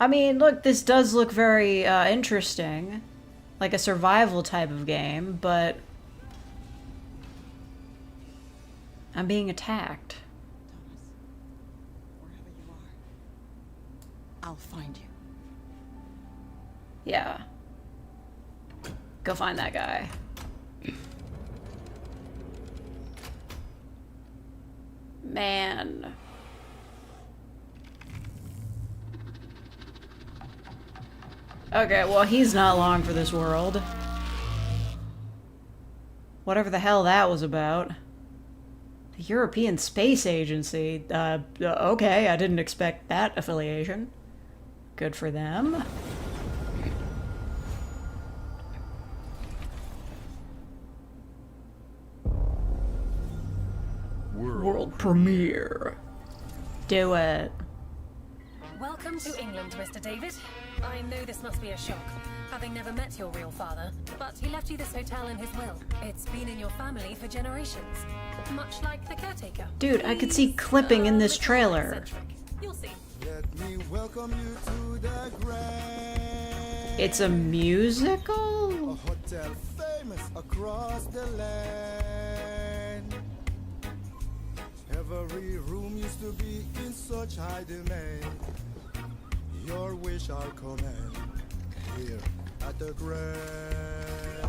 I mean, look, this does look very interesting. Like a survival type of game, but I'm being attacked. I'll find you. Yeah. Go find that guy. Man. Okay, well, he's not long for this world. Whatever the hell that was about. The European Space Agency. Okay, I didn't expect that affiliation. Good for them. World premiere. Do it. Welcome to England, Mr. David. I know this must be a shock, having never met your real father, but he left you this hotel in his will. It's been in your family for generations, much like the caretaker. Dude, I could see clipping in this trailer. You'll see. Let me welcome you to the grand. It's a musical? A hotel famous across the land. Every room used to be in such high demand. Your wish I'll command here at the grand.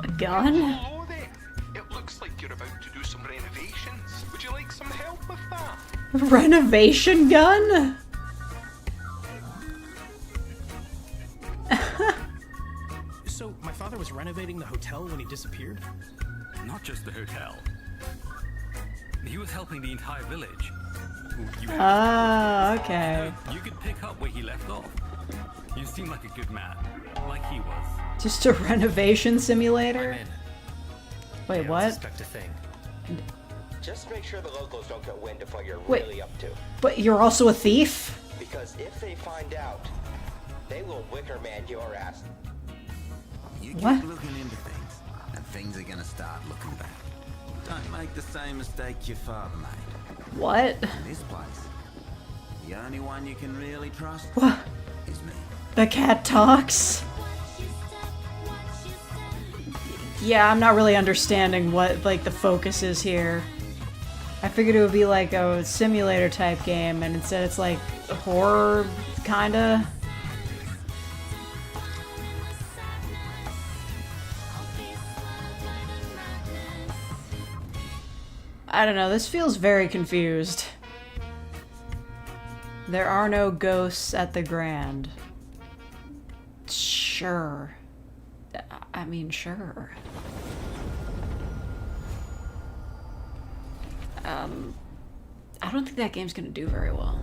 A gun? Hello there. It looks like you're about to do some renovations. Would you like some help with that? Renovation gun? So, my father was renovating the hotel when he disappeared? Not just the hotel. He was helping the entire village. Ah, okay. You could pick up where he left off. You seem like a good man, like he was. Just a renovation simulator? Wait, what? Suspect a thing. Just make sure the locals don't get wind of what you're Wait. really up to. But you're also a thief? Because if they find out, they will wicker man your ass. You keep What? looking into things, and things are gonna start looking back. Don't make the same mistake your father made. What? In this place, the only one you can really trust What? is me. The cat talks? Yeah, I'm not really understanding what, like, the focus is here. I figured it would be like a simulator type game, and instead it's like horror, kinda. I don't know, this feels very confused. There are no ghosts at the Grand. Sure. I mean, sure. I don't think that game's gonna do very well.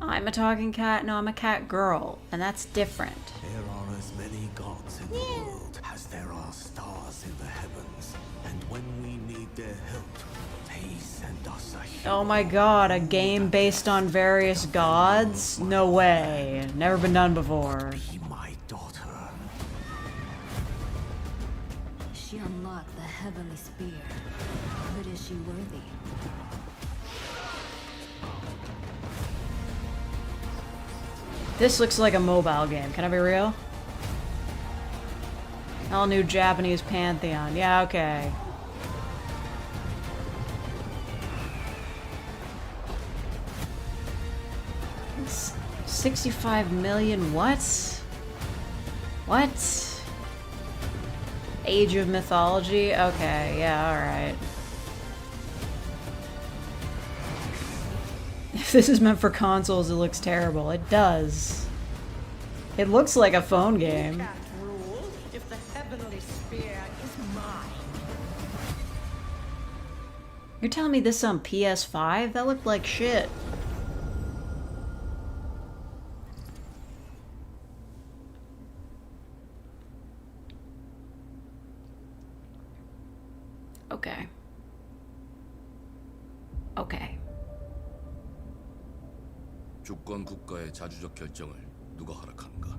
I'm a talking cat? No, I'm a cat girl, and that's different. There are as many gods in the world as there are stars in the heavens, and when we need their help, they send us a hero. Oh my god, a game based on various gods? No way. Never been done before. Be my daughter. She unlocked the heavenly spear, but is she worthy? This looks like a mobile game. Can I be real? All new Japanese pantheon. Yeah, okay. It's 65 million what? What? Age of Mythology? Okay, yeah, alright. If this is meant for consoles, it looks terrible. It does. It looks like a phone game. Can't rule if the heavenly spear is mine. You're telling me this is on PS5? That looked like shit. Okay. Okay. 주권 국가의 자주적 결정을 누가 허락하는가?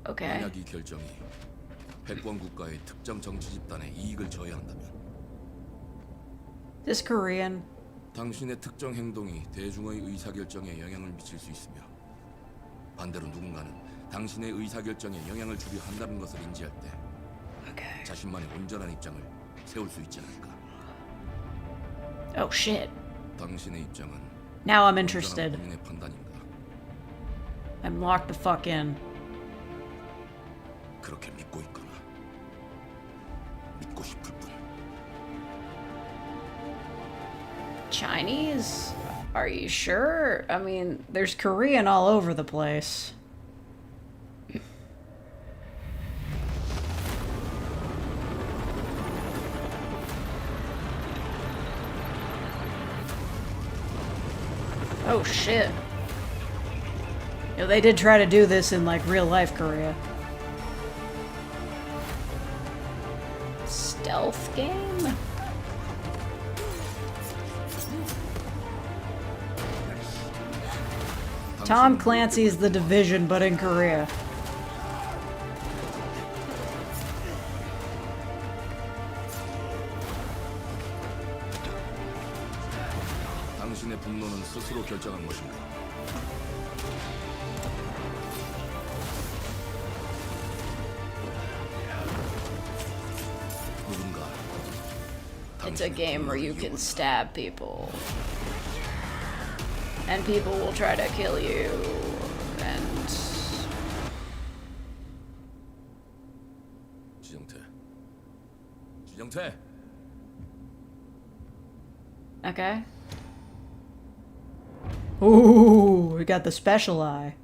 Okay. 만약 이 결정이 패권 국가의 특정 정치 집단의 이익을 저해한다면 This Korean. 당신의 특정 행동이 대중의 의사결정에 영향을 미칠 수 있으며 반대로 누군가는 당신의 의사결정에 영향을 주려 한다는 것을 인지할 때 Okay. 자신만의 온전한 입장을 세울 수 있지 않을까? Oh shit. 당신의 입장은 Now I'm interested. 본인의 판단인가? I'm locked the fuck in. 그렇게 믿고 있거나 믿고 싶을 뿐. Chinese? Are you sure? I mean, there's Korean all over the place. Oh shit. You know, they did try to do this in like real life Korea. Stealth game? Tom Clancy's The Division, but in Korea. 당신의 분노는 스스로 결정한 것인가? 누군가 It's a game where you can stab people. And people will try to kill you. And... 지정태. Okay. Ooh, we got the special eye.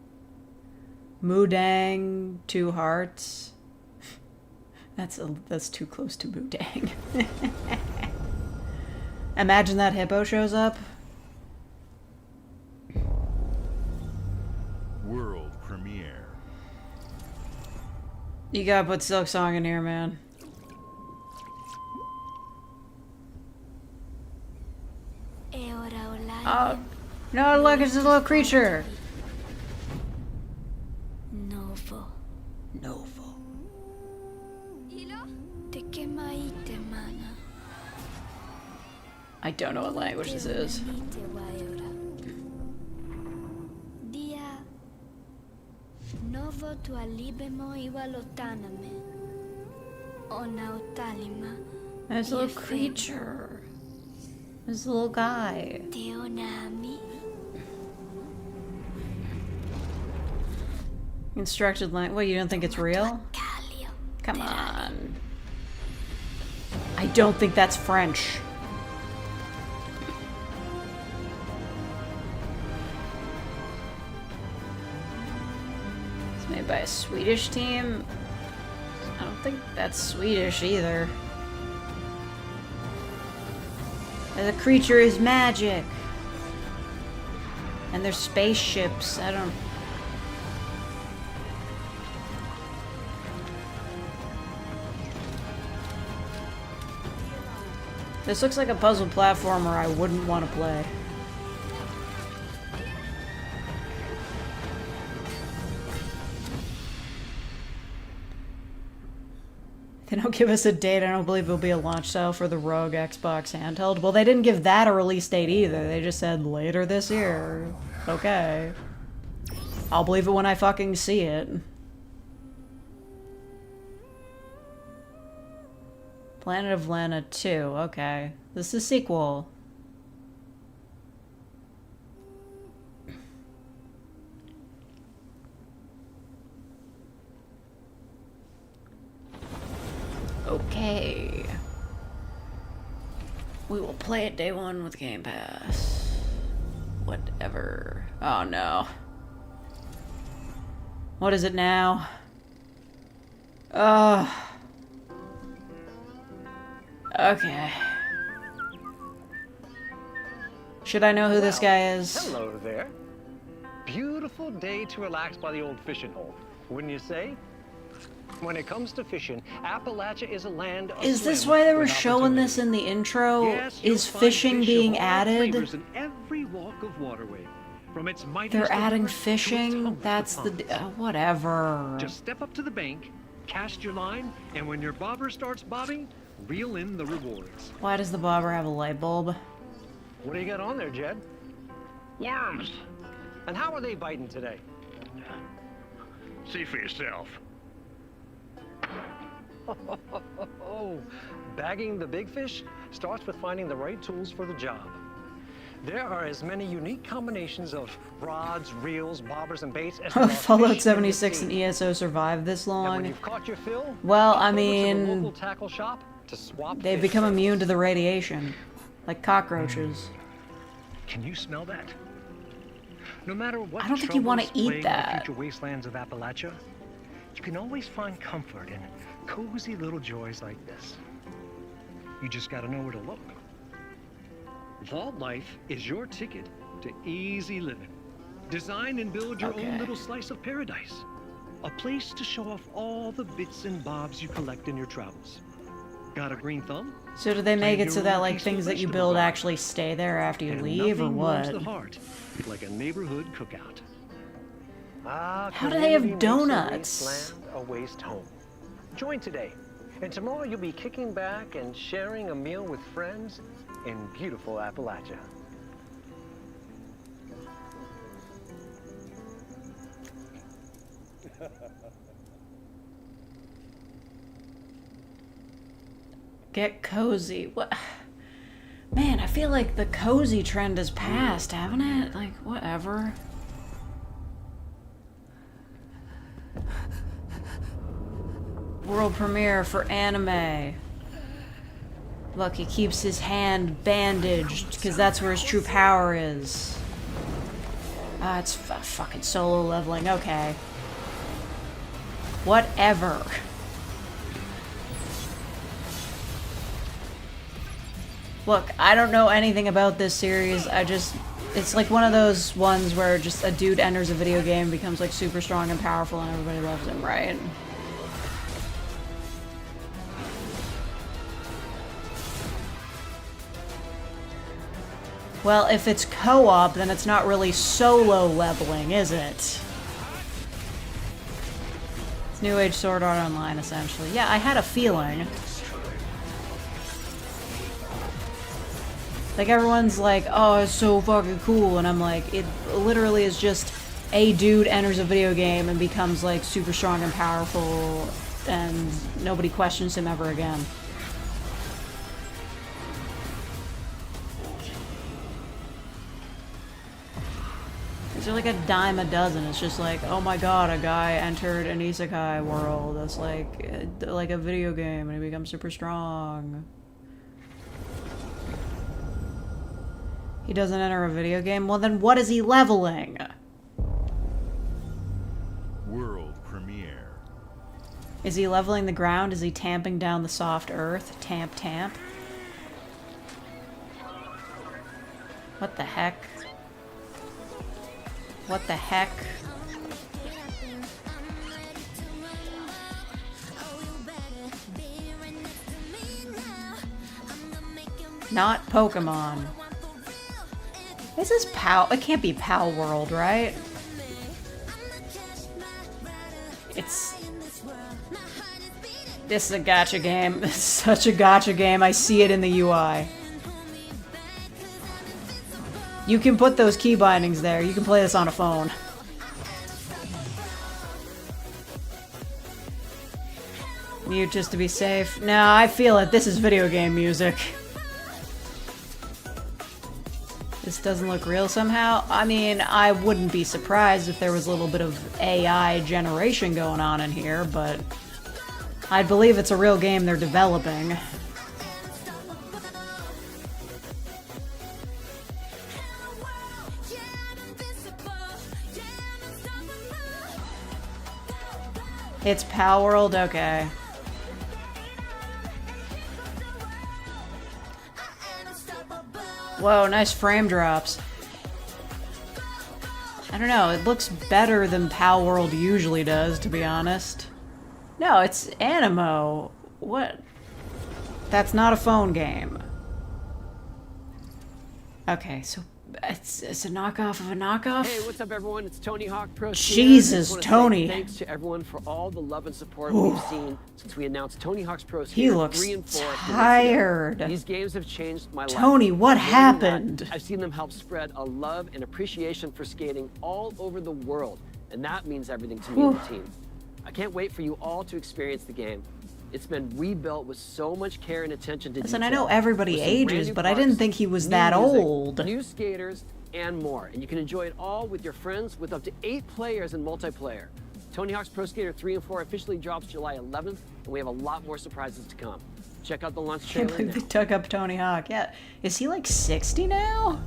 Mudang, 2 hearts. That's too close to Mudang. Imagine that hippo shows up. World premiere. You gotta put Silksong in here, man. Oh, no, look, it's a little creature. Novo. Novo. I don't know what language this is. Novo tu alibemo iwalotaname. Ona otalima. There's a little creature. There's a little guy. Teonami. Instructed language. What, you don't think it's real? Come on. I don't think that's French. It's made by a Swedish team. I don't think that's Swedish either. The creature is magic. And there's spaceships. I don't... This looks like a puzzle platformer I wouldn't want to play. They don't give us a date. I don't believe it'll be a launch title for the Rogue Xbox handheld. Well, they didn't give that a release date either. They just said later this year. Okay. I'll believe it when I fucking see it. Planet of Lana 2. Okay. This is a sequel. Okay. We will play it day one with Game Pass. Whatever. Oh no. What is it now? Okay. Should I know who this guy is? Hello there. Beautiful day to relax by the old fishing hole, wouldn't you say? When it comes to fishing, Appalachia is a land of Is this swim why they were with showing this in the intro? Yes, you'll Is find fishing fish being of all added? flavors in every walk of waterway. From its mightiest They're adding rivers to its fishing? humblest That's the... ponds. whatever. Just step up to the bank, cast your line, and when your bobber starts bobbing, reel in the rewards. Why does the bobber have a light bulb? What do you got on there, Jed? Worms. And how are they biting today? See for yourself. Bagging the big fish starts with finding the right tools for the job. There are as many unique combinations of rods, reels, bobbers, and baits as there are Fallout fish in the 76 and sea. ESO survived this And when long. you've caught your fill, Well, hop I over to the mean, local tackle shop to swap they've fish become trays. immune to the radiation, like cockroaches. Can you smell that? No matter what I don't think you want to troubles eat plague the that. future wastelands of Appalachia, you can always find comfort in cozy little joys like this. You just got to know where to look. Vault Life is your ticket to easy living. Design and build your own little slice of paradise. A place to show off all the bits and bobs you collect in your travels. Got a green thumb? So do they make it so that like things that you build actually stay there after you leave, or Nothing warms what? the heart like a neighborhood cookout. How do they have community makes a donuts? wasteland a waste home. Join today, and tomorrow you'll be kicking back and sharing a meal with friends in beautiful Appalachia. Get cozy. What? Man, I feel like the cozy trend has passed, haven't it? Like, whatever. World premiere for anime. Look, he keeps his hand bandaged because that's where his true power is. Ah, it's fucking solo leveling. Okay. Whatever. Look, I don't know anything about this series. It's like one of those ones where just a dude enters a video game, becomes like super strong and powerful, and everybody loves him, right? Well, if it's co-op, then it's not really solo leveling, is it? It's New Age Sword Art Online, essentially. Yeah, I had a feeling. Like, everyone's like, oh, it's so fucking cool, and I'm like, it literally is just a dude enters a video game and becomes, like, super strong and powerful, and nobody questions him ever again. Is there like a dime a dozen? It's just like, oh my god, a guy entered an isekai world that's like a video game and he becomes super strong. He doesn't enter a video game? Well then what is he leveling? World premiere. Is he leveling the ground? Is he tamping down the soft earth? Tamp, tamp. What the heck? What the heck? Not Pokemon. This is PAL. It can't be PAL World, right? This is a gacha game. This is such a gacha game. I see it in the UI. You can put those key bindings there. You can play this on a phone. Mute just to be safe. No, I feel it. This is video game music. This doesn't look real somehow. I mean, I wouldn't be surprised if there was a little bit of AI generation going on in here, but I'd believe it's a real game they're developing. It's Pal World? Okay. Whoa, nice frame drops. I don't know, it looks better than Pal World usually does, to be honest. No, it's Animo. What? That's not a phone game. Okay, so it's a knockoff of a knockoff? Hey, what's up, everyone? It's Tony Hawk Pro. Jesus, Tony. Thanks to everyone for all the love and support Ooh. we've seen since we announced Tony Hawk's Pro. He looks 3 and 4 tired. These games have changed my life. Tony, what More than happened? that, I've seen them help spread a love and appreciation for skating all over the world, and that means everything to me and the team. I can't wait for you all to experience the game. It's been rebuilt with so much care and attention to Listen, detail. I know everybody With some brand ages, new but I parks, didn't think he was new that music, old. New skaters, and more. And you can enjoy it all with your friends with up to 8 players in multiplayer. Tony Hawk's Pro Skater 3 and 4 officially drops July 11th, and we have a lot more surprises to come. Check out the launch Can't trailer believe now. they took up Tony Hawk. Yeah, is he like 60 now?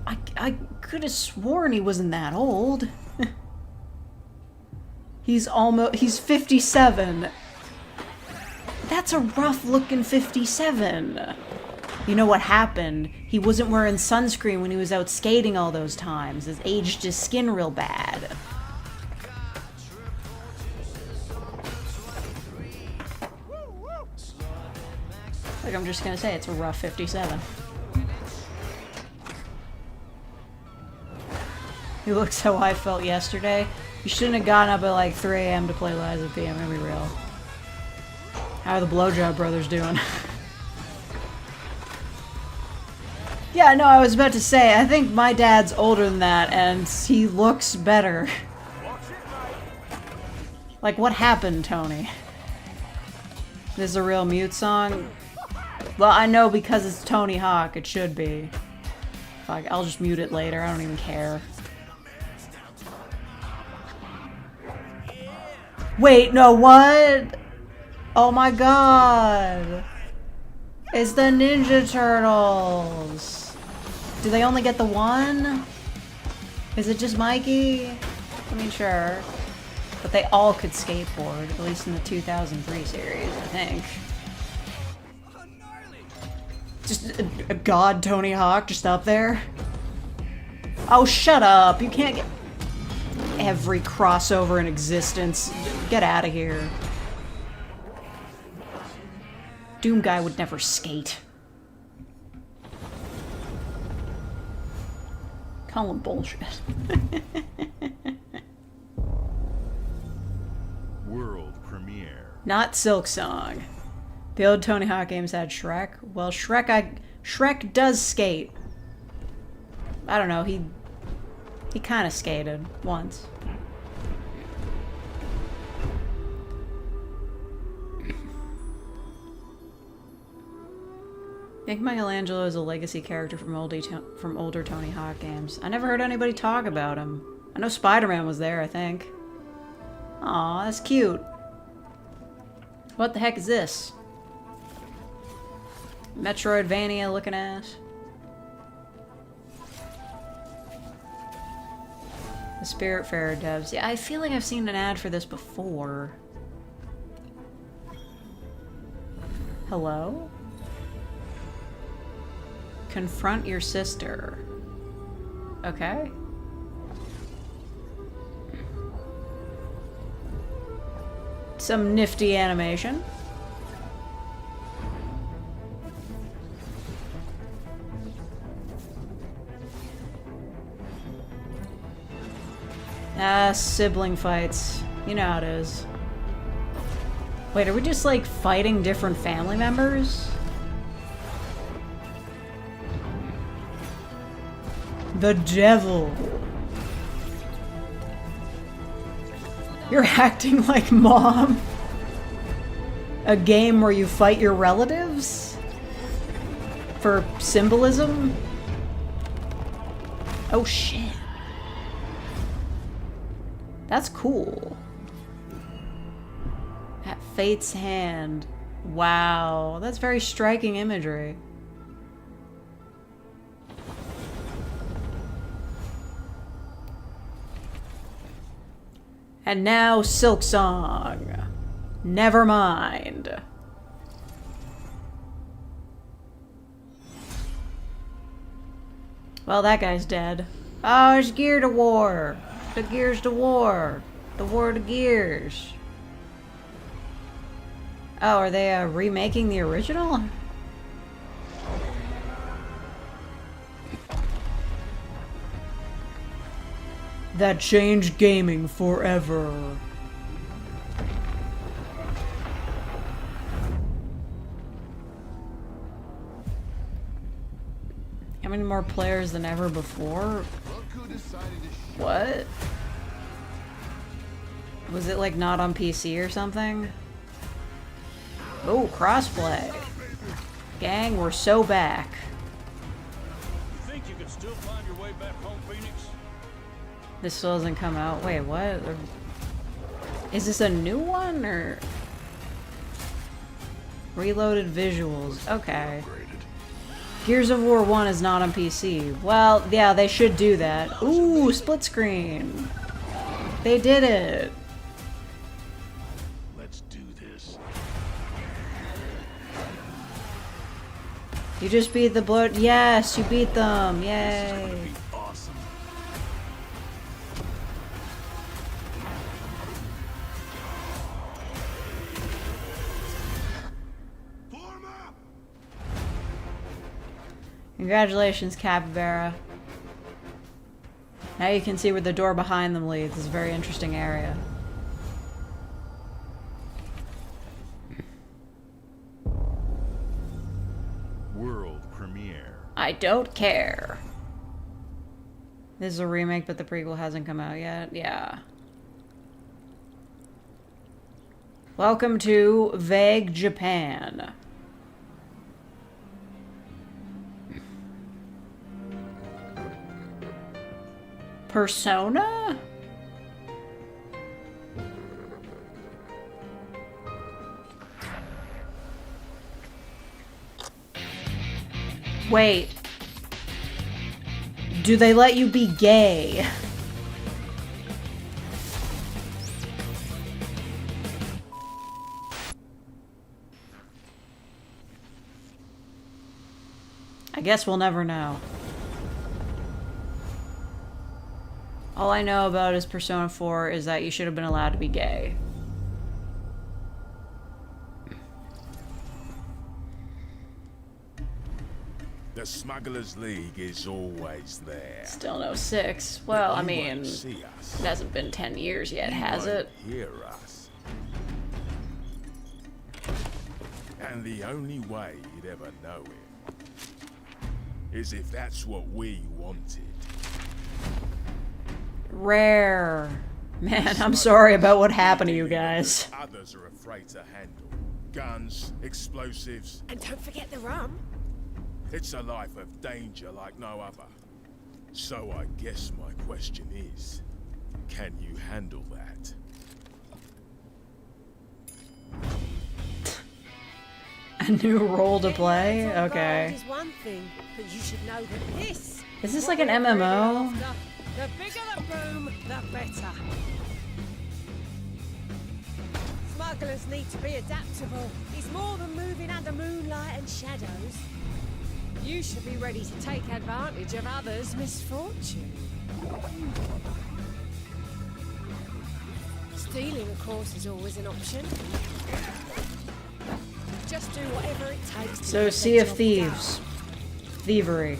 I could have sworn he wasn't that old. He's 57. That's a rough looking 57. You know what happened? He wasn't wearing sunscreen when he was out skating all those times. It aged his skin real bad. Like, I'm just gonna say it's a rough 57. He looks how I felt yesterday. You shouldn't have gotten up at like 3 AM to play Liza P. I'm gonna be real. How are the Blowjob Brothers doing? Yeah, no, I was about to say, I think my dad's older than that, and he looks better. Like, what happened, Tony? This is a real mute song? Well, I know because it's Tony Hawk, it should be. Fuck, I'll just mute it later, I don't even care. Wait, no, what? Oh my god! It's the Ninja Turtles! Do they only get the one? Is it just Mikey? I mean, sure. But they all could skateboard, at least in the 2003 series, I think. Just a god Tony Hawk just up there? Oh, shut up! You can't get every crossover in existence. Get out of here. Doom Guy would never skate. Call him bullshit. World premiere. Not Silksong. The old Tony Hawk games had Shrek. Well, Shrek does skate. I don't know, he kind of skated once. I think Michelangelo is a legacy character from older Tony Hawk games. I never heard anybody talk about him. I know Spider-Man was there, I think. Aw, that's cute. What the heck is this? Metroidvania looking ass. The Spiritfarer devs. Yeah, I feel like I've seen an ad for this before. Hello? Confront your sister. Okay. Some nifty animation. Ah, sibling fights. You know how it is. Wait, are we just like fighting different family members? The devil. You're acting like Mom. A game where you fight your relatives? For symbolism? Oh shit. That's cool. At Fate's Hand. Wow, that's very striking imagery. And now Silksong. Never mind. Well, that guy's dead. Oh, it's Gear to War. The Gears to War. The War to Gears. Oh, are they remaking the original? That changed gaming forever. How many more players than ever before? What? Was it like not on PC or something? Oh, crossplay. Gang, we're so back. You think you can still find your way back home, Phoenix? This still doesn't come out. Wait, what? Is this a new one, or... Reloaded visuals. Okay. Gears of War 1 is not on PC. Well, yeah, they should do that. Ooh, split screen. They did it. Let's do this. You just beat the blood. Yes, you beat them. Yay. Awesome. Congratulations, Capybara. Now you can see where the door behind them leads. It's a very interesting area. World premiere. I don't care. This is a remake, but the prequel hasn't come out yet. Yeah. Welcome to Vague Japan. Persona? Wait. Do they let you be gay? I guess we'll never know. All I know about is Persona 4 is that you should have been allowed to be gay. The Smugglers League is always there. Still no 6. Well, I mean, it see us. hasn't been 10 years yet, has it? Hear us. And the only way you'd ever know it is if that's what we wanted. Rare. Man, I'm sorry about what happened to you guys. Others are afraid to handle. Guns, explosives. And don't forget the rum. It's a life of danger like no other. So I guess my question is, can you handle that? A new role to play? Okay. Is one thing, but you should know that this Is this like an MMO? The bigger the room, the better. Smugglers need to be adaptable. It's more than moving under moonlight and shadows. You should be ready to take advantage of others' misfortune. Stealing, of course, is always an option. Just do whatever it takes to So, get Sea the of job Thieves. done. Thievery.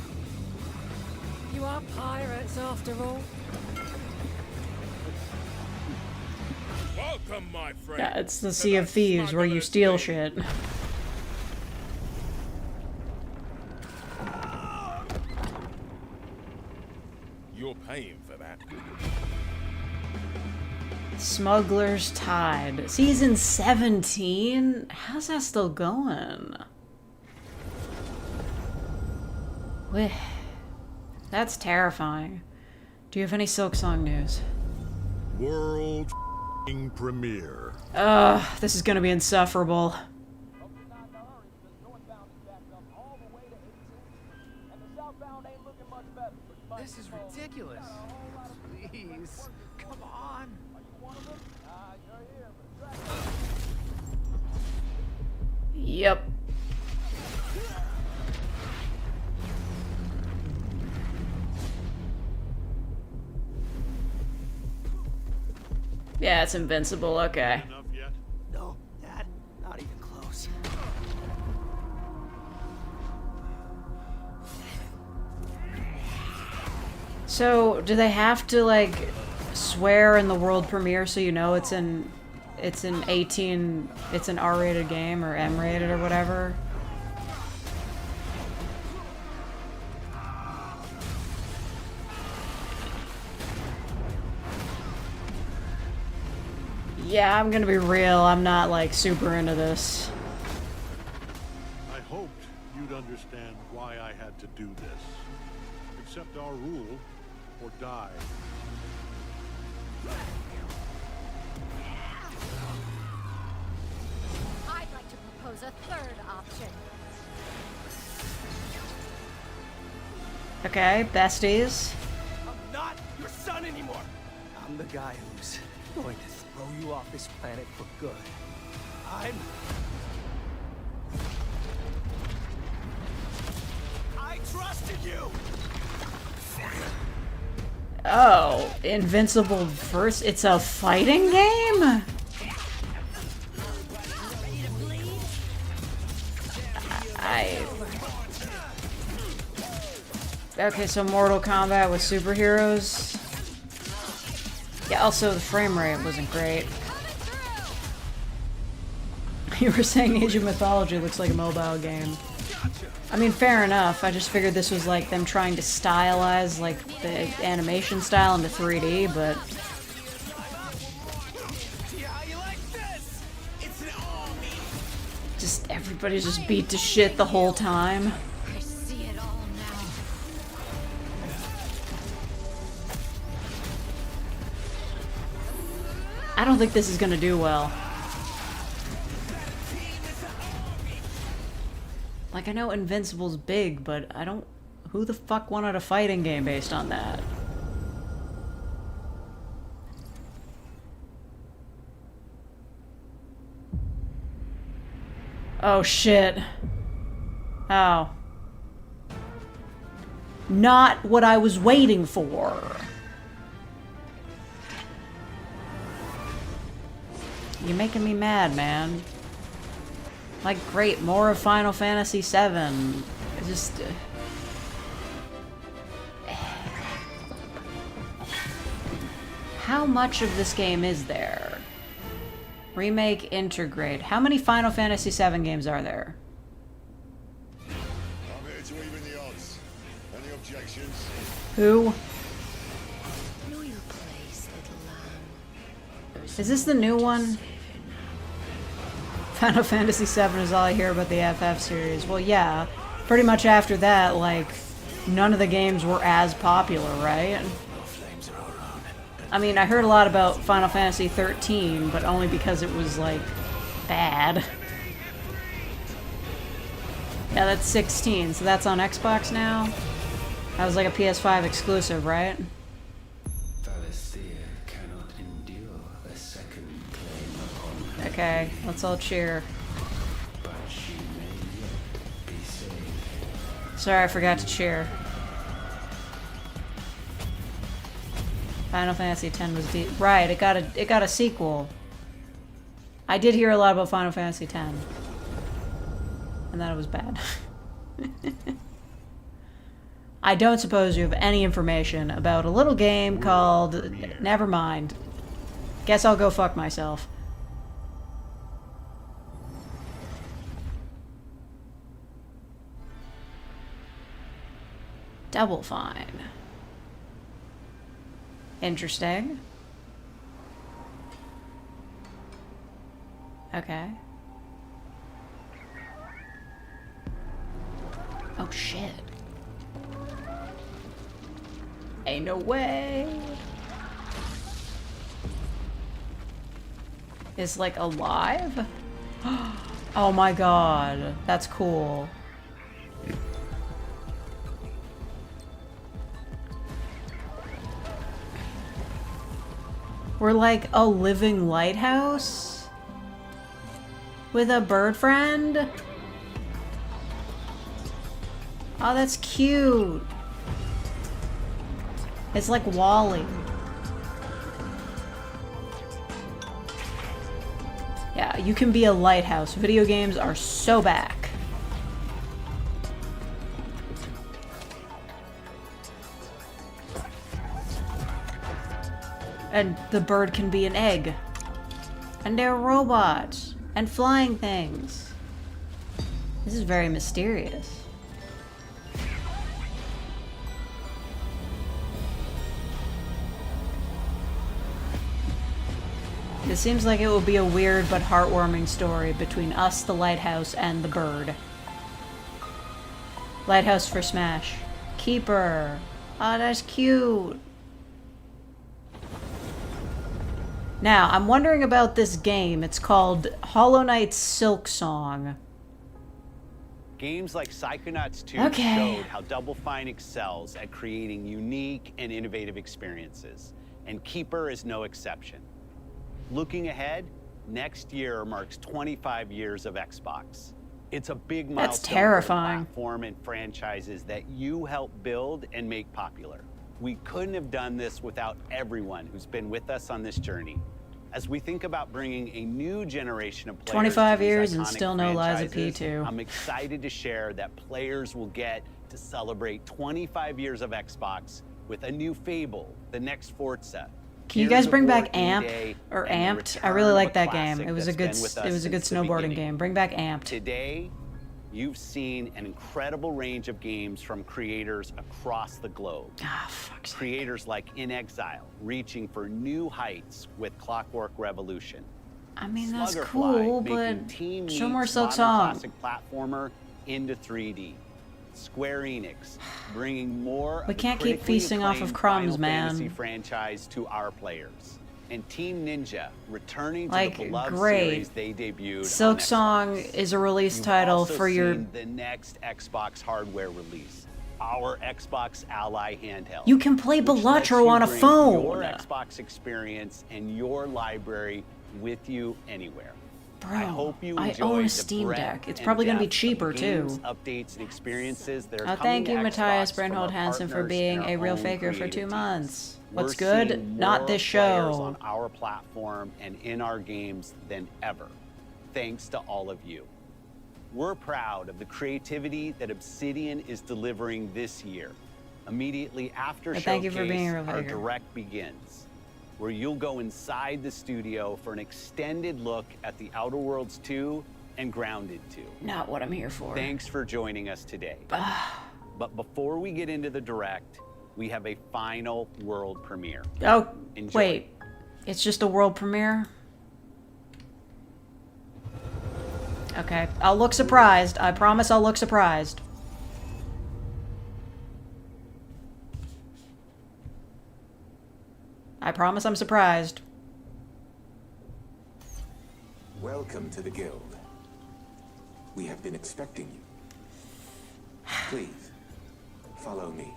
You are pirates, after all. Welcome, my friend. Yeah, it's the Sea of Thieves where you steal shit. You're paying for that. Smuggler's Tide. Season 17? How's that still going? Weh. That's terrifying. Do you have any Silksong news? World premiere. Ugh, this is gonna be insufferable. This is ridiculous. Please, come on. Yep. Yeah, it's invincible, okay. No, Dad, not even close. So, do they have to, like, swear in the world premiere so you know it's an 18, it's an R-rated game, or M-rated, or whatever? Yeah, I'm gonna be real, I'm not, like, super into this. you'd understand why I had to do this. Accept our rule, or die. I'd like to propose a third option. Okay, besties. I'm not your son anymore. I'm the guy who's going to throw you off this planet for good. I trusted you. Oh, Invincible first. It's a fighting game? Okay, so Mortal Kombat with superheroes. Yeah, also the frame rate wasn't great. You were saying Age of Mythology looks like a mobile game. I mean, fair enough. I just figured this was like them trying to stylize like the animation style into 3D, but just everybody's just beat to shit the whole time. I see it all now. I don't think this is gonna do well. Like, I know Invincible's big, but I don't... Who the fuck wanted a fighting game based on that? Oh, shit. Oh. Not what I was waiting for. You're making me mad, man. Like, great, more of Final Fantasy VII. Just... How much of this game is there? Remake, integrate. How many Final Fantasy VII games are there? I'm here to even the odds. Any objections? Who? Know your place, little lamb. Is this the new one? Final Fantasy VII is all I hear about the FF series. Well, yeah. Pretty much after that, like, none of the games were as popular, right? I mean, I heard a lot about Final Fantasy XIII, but only because it was, like, bad. Yeah, that's 16, so that's on Xbox now? That was like a PS5 exclusive, right? Okay, let's all cheer. Sorry, I forgot to cheer. Final Fantasy X was right. It got a sequel. I did hear a lot about Final Fantasy X, and that it was bad. I don't suppose you have any information about a little game called... Never mind. Guess I'll go fuck myself. Double Fine. Interesting. Okay. Oh shit. Ain't no way. It's like alive? Oh my god. That's cool. We're like a living lighthouse with a bird friend. Oh, that's cute. It's like WALL-E. Yeah, you can be a lighthouse. Video games are so back. And the bird can be an egg. And they're robots. And flying things. This is very mysterious. It seems like it will be a weird but heartwarming story between us, the lighthouse, and the bird. Lighthouse for Smash. Keeper. Oh, that's cute. Now, I'm wondering about this game. It's called Hollow Knight's Silksong. Games like Psychonauts 2 Okay. showed how Double Fine excels at creating unique and innovative experiences, and Keeper is no exception. Looking ahead, next year marks 25 years of Xbox. It's a big milestone That's terrifying. for the platform and franchises that you helped build and make popular. We couldn't have done this without everyone who's been with us on this journey. As we think about bringing a new generation of players 25 to these years and iconic still no Liza P. franchises, 2. I'm excited to share that players will get to celebrate 25 years of Xbox with a new Fable, the next Forza. Can you guys bring back Amp or Amped? I really like that game. It was a good snowboarding game. Bring back Amped. Today, you've seen an incredible range of games from creators across the globe. Creators like In Exile, reaching for new heights with Clockwork Revolution. I mean, that's Sluggerfly, cool, making but Team show more Meat's modern Silksong. classic platformer into 3D. Square Enix, bringing more We of the can't keep critically feasting off of acclaimed crumbs, Final man. Fantasy franchise to our players. And Team Ninja, returning to Like, the beloved great. series they debuted on Silksong is a release You've title also for your... seen the next Xbox hardware release, our Xbox Ally handheld. You can play which lets Balatro you on a bring phone. Your Xbox experience and your library with you anywhere. I hope you I enjoy own a the Steam breadth Deck. It's and probably going to be depth of cheaper, games, too. Updates and experiences that are Oh, coming thank to you, Xbox Matthias from Brandhold our Hansen, for partners being and a our real own faker for creative 2 teams. months. What's We're seeing good? Not more this players show. on our platform and in our games than ever, thanks to all of you. We're proud of the creativity that Obsidian is delivering this year. Immediately after But thank you Showcase, for being a real our faker. direct begins, where you'll go inside the studio for an extended look at the Outer Worlds 2 and Grounded 2. Not what I'm here for. Thanks for joining us today. But before we get into the direct, we have a final world premiere. Oh, Enjoy. wait. It's just a world premiere? Okay. I'll look surprised. I promise I'll look surprised. I promise I'm surprised. Welcome to the Guild. We have been expecting you. Please, follow me.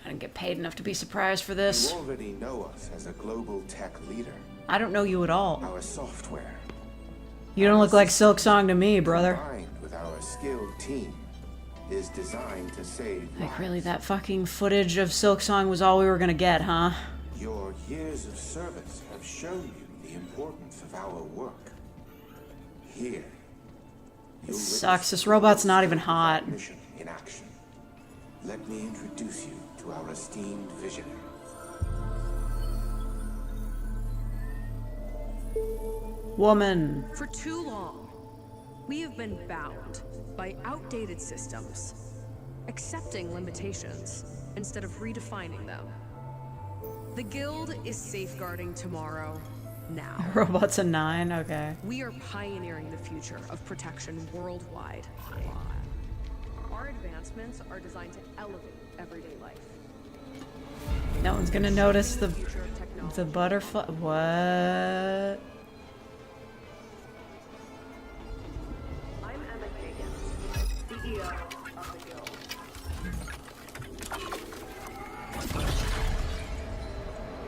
I didn't get paid enough to be surprised for this. You already know us as a global tech leader. I don't know you at all. Our software, You don't look like Silksong to me, brother. combined with our skilled team, is designed to save Like, really, that fucking footage of Silksong was all we were gonna get, huh? Your years of service have shown you the importance of our work. Here, It sucks. This robot's not even hot. mission in action. Let me introduce you to our esteemed visionary. Woman. For too long, we have been bound by outdated systems, accepting limitations instead of redefining them. The Guild is safeguarding tomorrow now. Robot's a 9, okay. We are pioneering the future of protection worldwide. Our advancements are designed to elevate everyday life. No one's gonna notice the butterfly. What? I'm Emma Kagan, CEO of the Guild.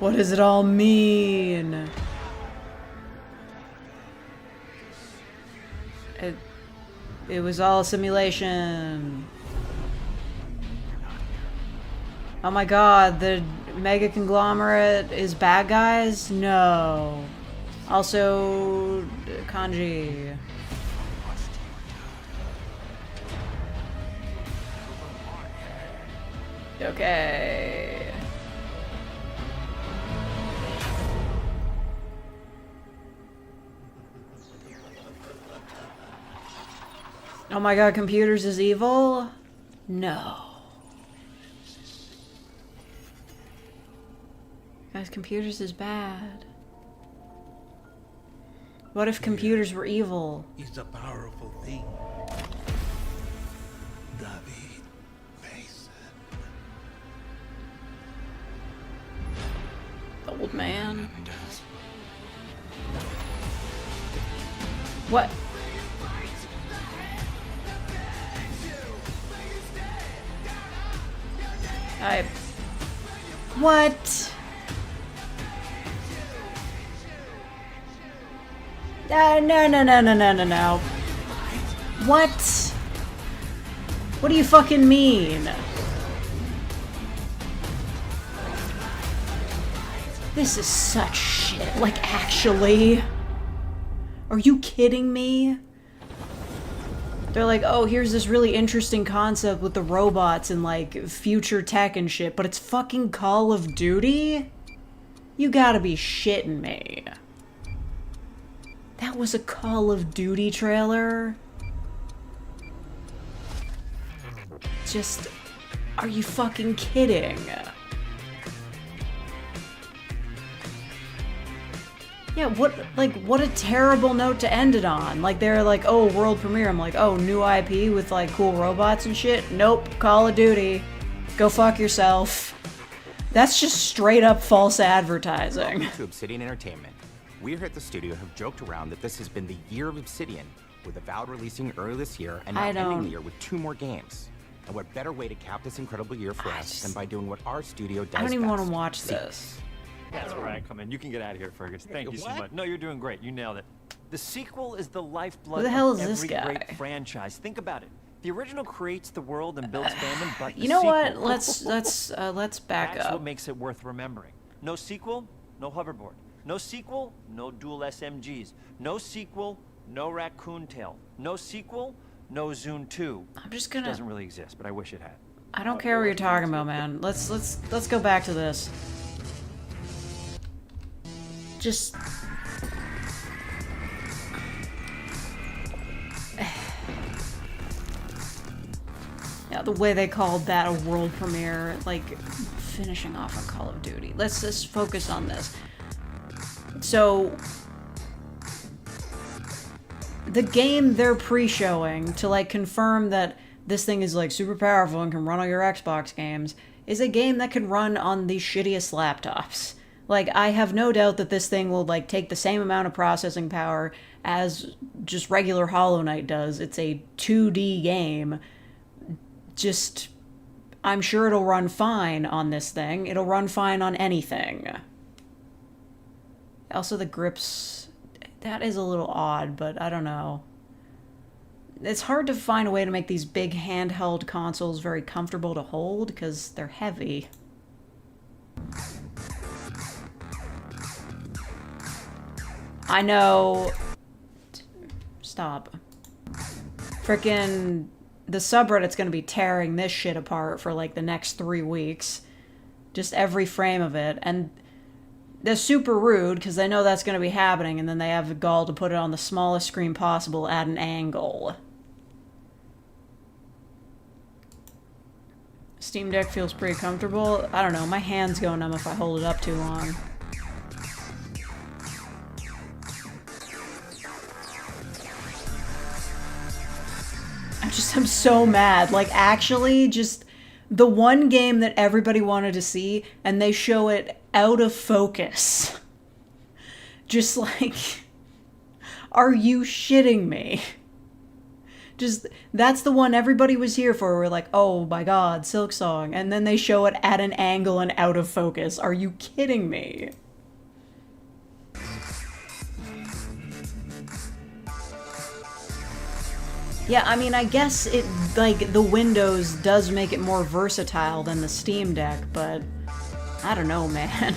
What does it all mean? It was all a simulation. Oh my god, the mega conglomerate is bad guys? No. Also, kanji. Okay. Oh my god, computers is evil? No. Guys, computers is bad. What if computers were evil? Is a powerful thing. David, Old man. What? What? No. What? What do you fucking mean? This is such shit. Like, actually? Are you kidding me? They're like, oh, here's this really interesting concept with the robots and, like, future tech and shit, but it's fucking Call of Duty? You gotta be shitting me. That was a Call of Duty trailer? Just, are you fucking kidding? Yeah, what a terrible note to end it on. Like, they're like, oh, world premiere. I'm like, oh, new IP with, like, cool robots and shit? Nope, Call of Duty. Go fuck yourself. That's just straight up false advertising. Welcome to Obsidian Entertainment. We here at the studio have joked around that this has been the year of Obsidian, with Avowed releasing early this year and now ending the year with 2 more games. And what better way to cap this incredible year for us than by doing what our studio does I don't even best, want to watch sequels. this. That's where I come in. You can get out of here, Fergus. Thank you so much. No, you're doing great. You nailed it. The sequel is the lifeblood Who the hell of is this every guy? great franchise. Think about it. The original creates the world and builds fandom, but the You know what? sequel- Let's back That's up. what makes it worth remembering. No sequel, no hoverboard. No sequel, no dual SMGs. No sequel, no raccoon tail. No sequel, no Zune 2. I'm just gonna- Which doesn't really exist, but I wish it had. I don't care what you're talking about, man. Let's go back to this. Just yeah, the way they called that a world premiere, like finishing off on Call of Duty. Let's just focus on this. So the game they're pre-showing to like confirm that this thing is like super powerful and can run all your Xbox games is a game that can run on the shittiest laptops. Like, I have no doubt that this thing will like take the same amount of processing power as just regular Hollow Knight does. It's a 2D game. Just, I'm sure it'll run fine on this thing. It'll run fine on anything. Also, the grips, that is a little odd, but I don't know. It's hard to find a way to make these big handheld consoles very comfortable to hold because they're heavy. I know. Stop. Frickin' the subreddit's gonna be tearing this shit apart for like the next 3 weeks. Just every frame of it. And they're super rude because they know that's gonna be happening, and then they have the gall to put it on the smallest screen possible at an angle. Steam Deck feels pretty comfortable. I don't know, my hands go numb if I hold it up too long. I'm so mad. Like, actually, just the one game that everybody wanted to see, and they show it out of focus. Just like, are you shitting me? Just, that's the one everybody was here for. We're like, oh my god, Silksong. And then they show it at an angle and out of focus. Are you kidding me? Yeah, I mean, I guess it, like, the Windows does make it more versatile than the Steam Deck, but I don't know, man.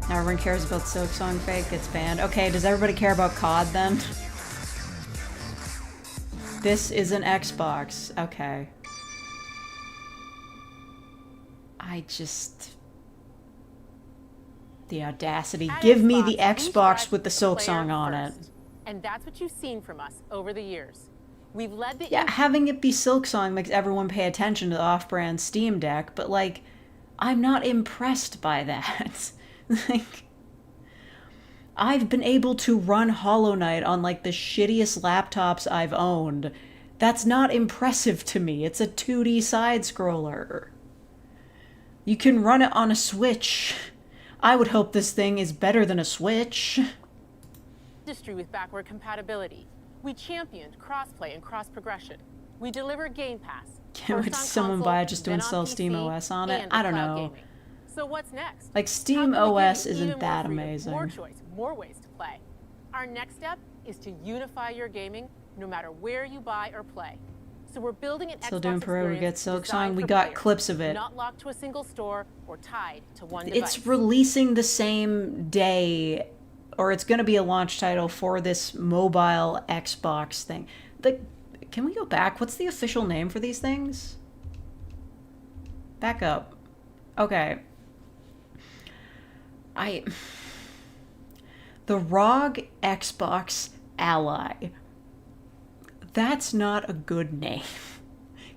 Now everyone cares about Silksong fake, it's banned. Okay, does everybody care about COD then? This is an Xbox. Okay. I just... The audacity. Give me the Xbox with the Silksong on it. And that's what you've seen from us over the years. We've led the... Yeah, having it be Silksong makes everyone pay attention to the off-brand Steam Deck, but, like, I'm not impressed by that. Like, I've been able to run Hollow Knight on, like, the shittiest laptops I've owned, That's not impressive to me. It's a 2D side-scroller. You can run it on a Switch. I would hope this thing is better than a Switch. Industry with backward compatibility. We championed crossplay and cross-progression. We deliver Game Pass. Can't wait to someone buy it just to install Steam OS on it. I don't know. Gaming. So what's next? Like, Steam OS isn't that amazing. More choice, more ways to play. Our next step is to unify your gaming no matter where you buy or play. So we're building an Still Xbox doing Forever Get experience Silksong. We designed for got players, clips of it. Not locked to a single store or tied to one device. It's releasing the same day, or it's going to be a launch title for this mobile Xbox thing. Can we go back? What's the official name for these things? Back up. Okay. The ROG Xbox Ally. That's not a good name.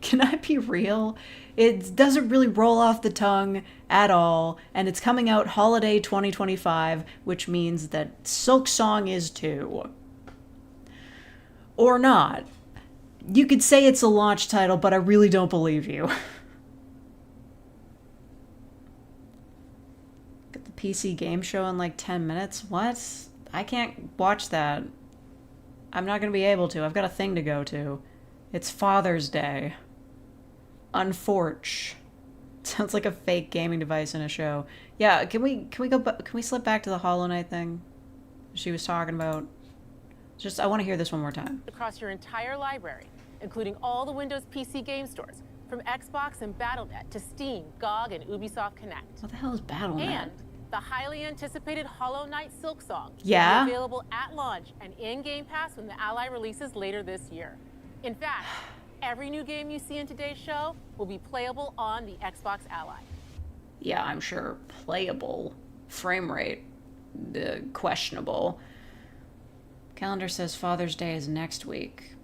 Can I be real? It doesn't really roll off the tongue at all, and it's coming out holiday 2025, which means that Silksong is too. Or not. You could say it's a launch title, but I really don't believe you. Get the PC game show in like 10 minutes? What? I can't watch that. I'm not going to be able to. I've got a thing to go to. It's Father's Day. Unforge. Sounds like a fake gaming device in a show. Yeah, can we slip back to the Hollow Knight thing she was talking about? Just, I want to hear this one more time. Across your entire library, including all the Windows PC game stores, from Xbox and Battle.net to Steam, GOG, and Ubisoft Connect. What the hell is Battle.net? And the highly anticipated Hollow Knight Silksong Yeah? will be available at launch and in Game Pass when the Ally releases later this year. In fact, every new game you see in today's show will be playable on the Xbox Ally. Yeah, I'm sure. Playable. Frame rate. Questionable. Calendar says Father's Day is next week.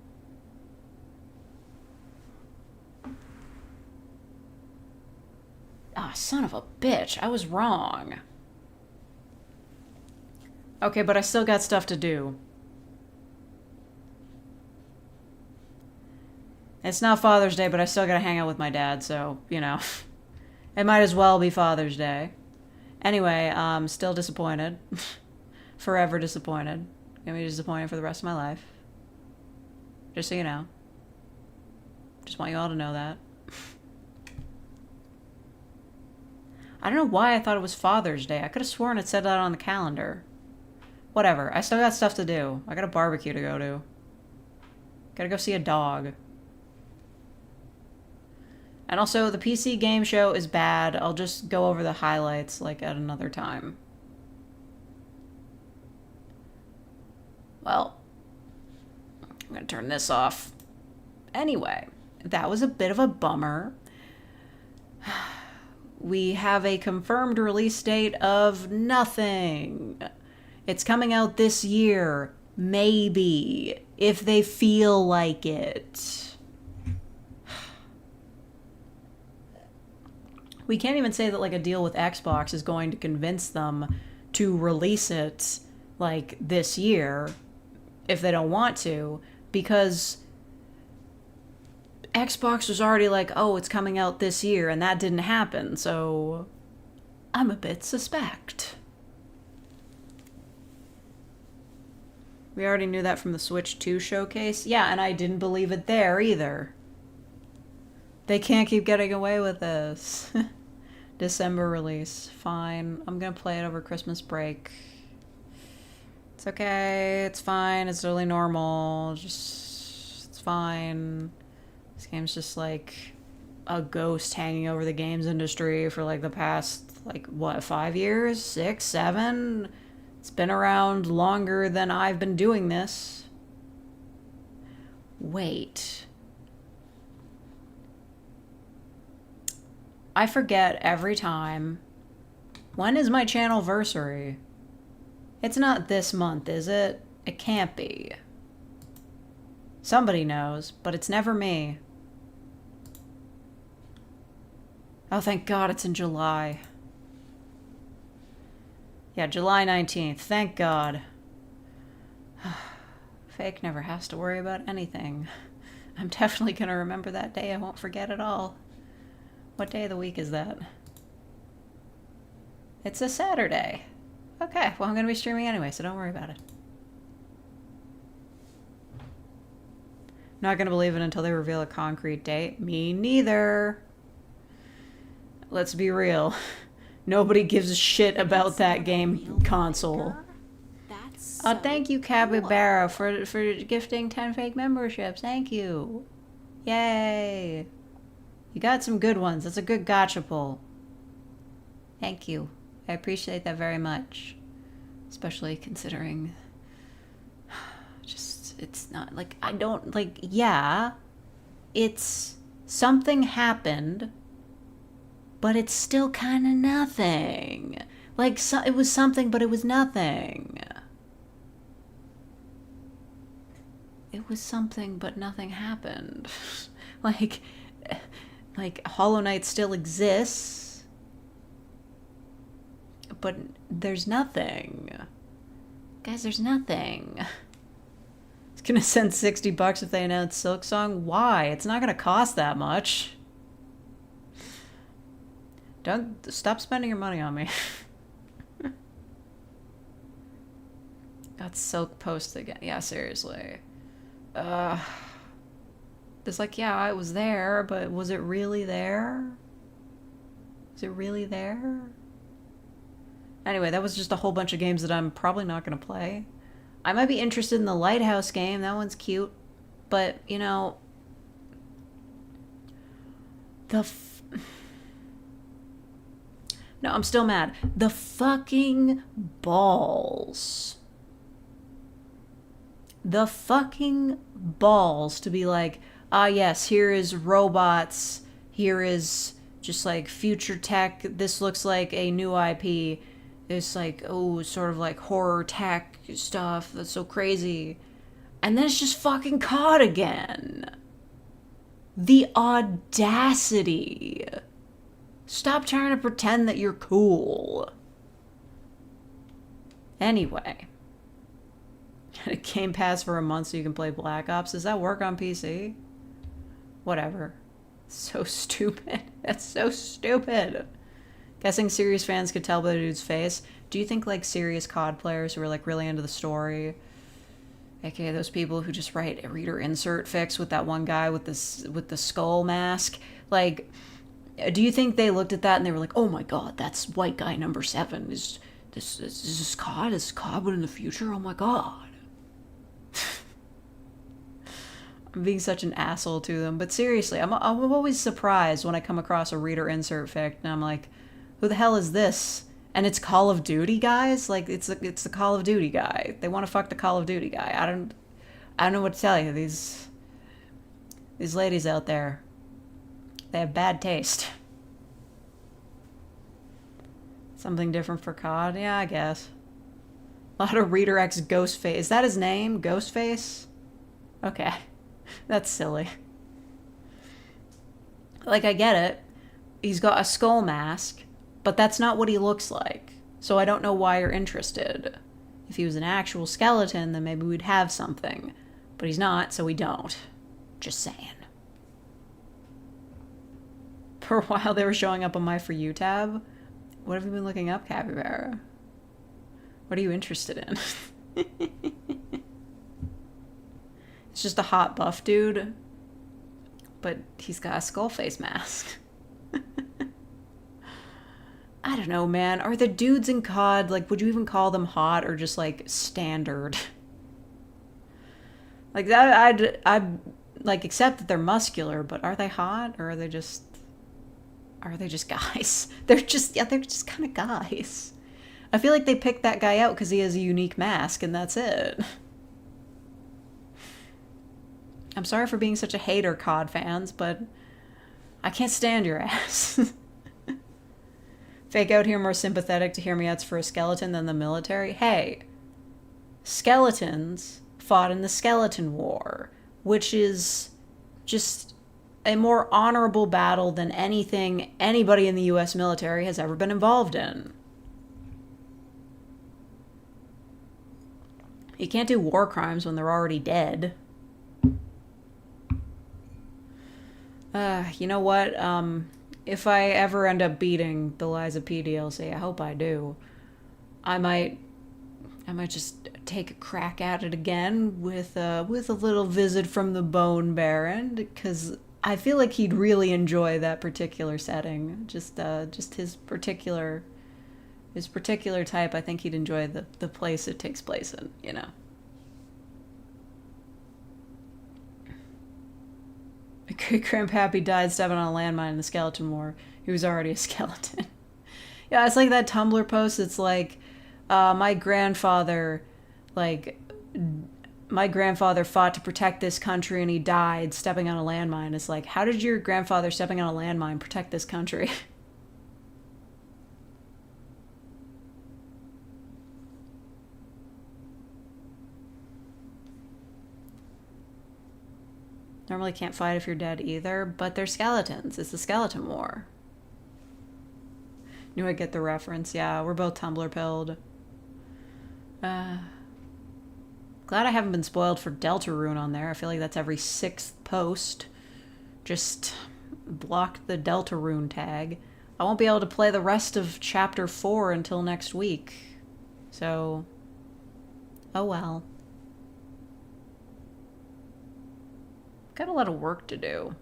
Ah, son of a bitch. I was wrong. Okay, but I still got stuff to do. It's not Father's Day, but I still gotta hang out with my dad, so, you know. It might as well be Father's Day. Anyway, still disappointed. Forever disappointed. Gonna be disappointed for the rest of my life. Just so you know. Just want you all to know that. I don't know why I thought it was Father's Day. I could have sworn it said that on the calendar. Whatever. I still got stuff to do. I got a barbecue to go to. Gotta go see a dog. And also, the PC game show is bad. I'll just go over the highlights, like, at another time. Well, I'm gonna turn this off. Anyway, that was a bit of a bummer. We have a confirmed release date of nothing. It's coming out this year. Maybe. If they feel like it. We can't even say that, like, a deal with Xbox is going to convince them to release it, like, this year, if they don't want to, because Xbox was already like, oh, it's coming out this year, and that didn't happen, so I'm a bit suspect. We already knew that from the Switch 2 showcase. Yeah, and I didn't believe it there either. They can't keep getting away with this. December release. Fine. I'm gonna play it over Christmas break. It's okay. It's fine. It's totally normal. Just... it's fine. This game's just like a ghost hanging over the games industry for like the past, like, what, 5 years? 6, 7? It's been around longer than I've been doing this. Wait. I forget every time. When is my channelversary? It's not this month, is it? It can't be. Somebody knows, but it's never me. Oh, thank God it's in July. Yeah, July 19th. Thank God. Fake never has to worry about anything. I'm definitely gonna remember that day. I won't forget it all. What day of the week is that? It's a Saturday. Okay, well I'm gonna be streaming anyway, so don't worry about it. Not gonna believe it until they reveal a concrete date. Me neither. Let's be real. Nobody gives a shit about that game console. Oh, thank you, Capybara, for gifting 10 fake memberships. Thank you. Yay. You got some good ones. That's a good gotcha pull. Thank you. I appreciate that very much. Especially considering... Just, it's not, like, I don't, like, yeah. It's... Something happened, but it's still kind of nothing. Like, so, it was something, but it was nothing. It was something, but nothing happened. like Hollow Knight still exists, but there's nothing. Guys, there's nothing. It's gonna send $60 if they announce Silksong. Why? It's not gonna cost that much. Don't stop spending your money on me. Got Silk Post again. Yeah, seriously. It's like, yeah, I was there, but was it really there? Is it really there? Anyway, that was just a whole bunch of games that I'm probably not going to play. I might be interested in the Lighthouse game. That one's cute. But, you know... No, I'm still mad. The fucking balls. The fucking balls to be like, ah, yes, here is robots, here is just like future tech, this looks like a new IP, it's like, oh, sort of like horror tech stuff, that's so crazy. And then it's just fucking COD again. The audacity. Stop trying to pretend that you're cool. Anyway. A Game Pass for a month so you can play Black Ops. Does that work on PC? Whatever. So stupid. That's so stupid. Guessing serious fans could tell by the dude's face. Do you think like serious COD players who are like really into the story, aka those people who just write a reader insert fics with that one guy with the skull mask, like, do you think they looked at that and they were like, oh my god, that's white guy number 7? Is this COD? Is COD but in the future? Oh my god. I'm being such an asshole to them, but seriously, I'm always surprised when I come across a reader insert fic and I'm like, who the hell is this? And it's Call of Duty guys? Like, it's the Call of Duty guy. They want to fuck the Call of Duty guy. I don't know what to tell you. These ladies out there, they have bad taste. Something different for COD? Yeah, I guess. A lot of Reader X Ghostface. Is that his name? Ghostface? Okay. That's silly. Like, I get it. He's got a skull mask, but that's not what he looks like. So I don't know why you're interested. If he was an actual skeleton, then maybe we'd have something. But he's not, so we don't. Just saying. For a while, they were showing up on my For You tab. What have you been looking up, Capybara? What are you interested in? It's just a hot buff dude, but he's got a skull face mask. I don't know, man. Are the dudes in COD, like, would you even call them hot or just, like, standard? Like, that, I'd like, accept that they're muscular, but are they hot or are they just guys? They're just kind of guys. I feel like they picked that guy out because he has a unique mask and that's it. I'm sorry for being such a hater, COD fans, but I can't stand your ass. Fake out here more sympathetic to hear me out's for a skeleton than the military. Hey, skeletons fought in the Skeleton War, which is just a more honorable battle than anything anybody in the US military has ever been involved in. You can't do war crimes when they're already dead. You know what? If I ever end up beating the Lies of P DLC, I hope I do, I might just take a crack at it again with a little visit from the Bone Baron, because I feel like he'd really enjoy that particular setting. Just his particular type. I think he'd enjoy the place it takes place in, you know. Grandpappy died stepping on a landmine in the Skeleton War. He was already a skeleton. Yeah, it's like that Tumblr post. It's like, my grandfather fought to protect this country and he died stepping on a landmine. It's like, how did your grandfather stepping on a landmine protect this country? Normally can't fight if you're dead either, but they're skeletons. It's the Skeleton War. Knew I'd get the reference. Yeah, we're both Tumblr pilled. Glad I haven't been spoiled for Deltarune on there. I feel like that's every 6th post. Just blocked the Deltarune tag. I won't be able to play the rest of Chapter 4 until next week. So, oh well. Got a lot of work to do.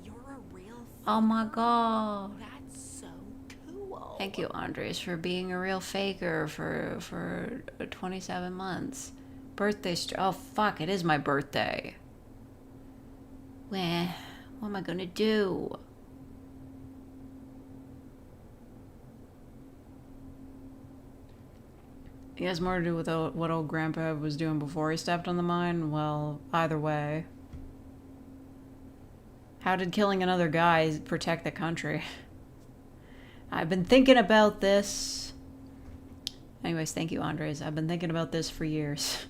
You're a real Oh my god. That's so cool. Thank you, Andres, for being a real faker for 27 months. Birthday oh fuck, it is my birthday. Well, what am I gonna do? It has more to do with what old Grandpa was doing before he stepped on the mine. Well, either way. How did killing another guy protect the country? I've been thinking about this. Anyways, thank you, Andres. I've been thinking about this for years.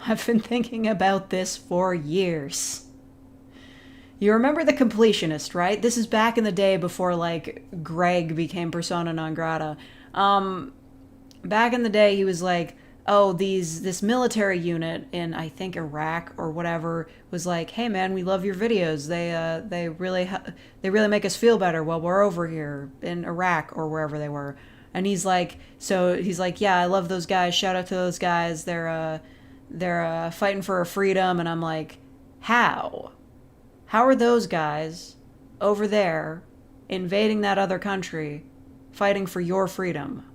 I've been thinking about this for years. You remember The Completionist, right? This is back in the day before, like, Greg became persona non grata. Back in the day, he was like, oh, this military unit in, I think, Iraq or whatever was like, hey man, we love your videos. They really make us feel better while we're over here in Iraq or wherever they were. And he's like, yeah, I love those guys. Shout out to those guys. They're fighting for our freedom. And I'm like, how? How are those guys over there invading that other country, fighting for your freedom?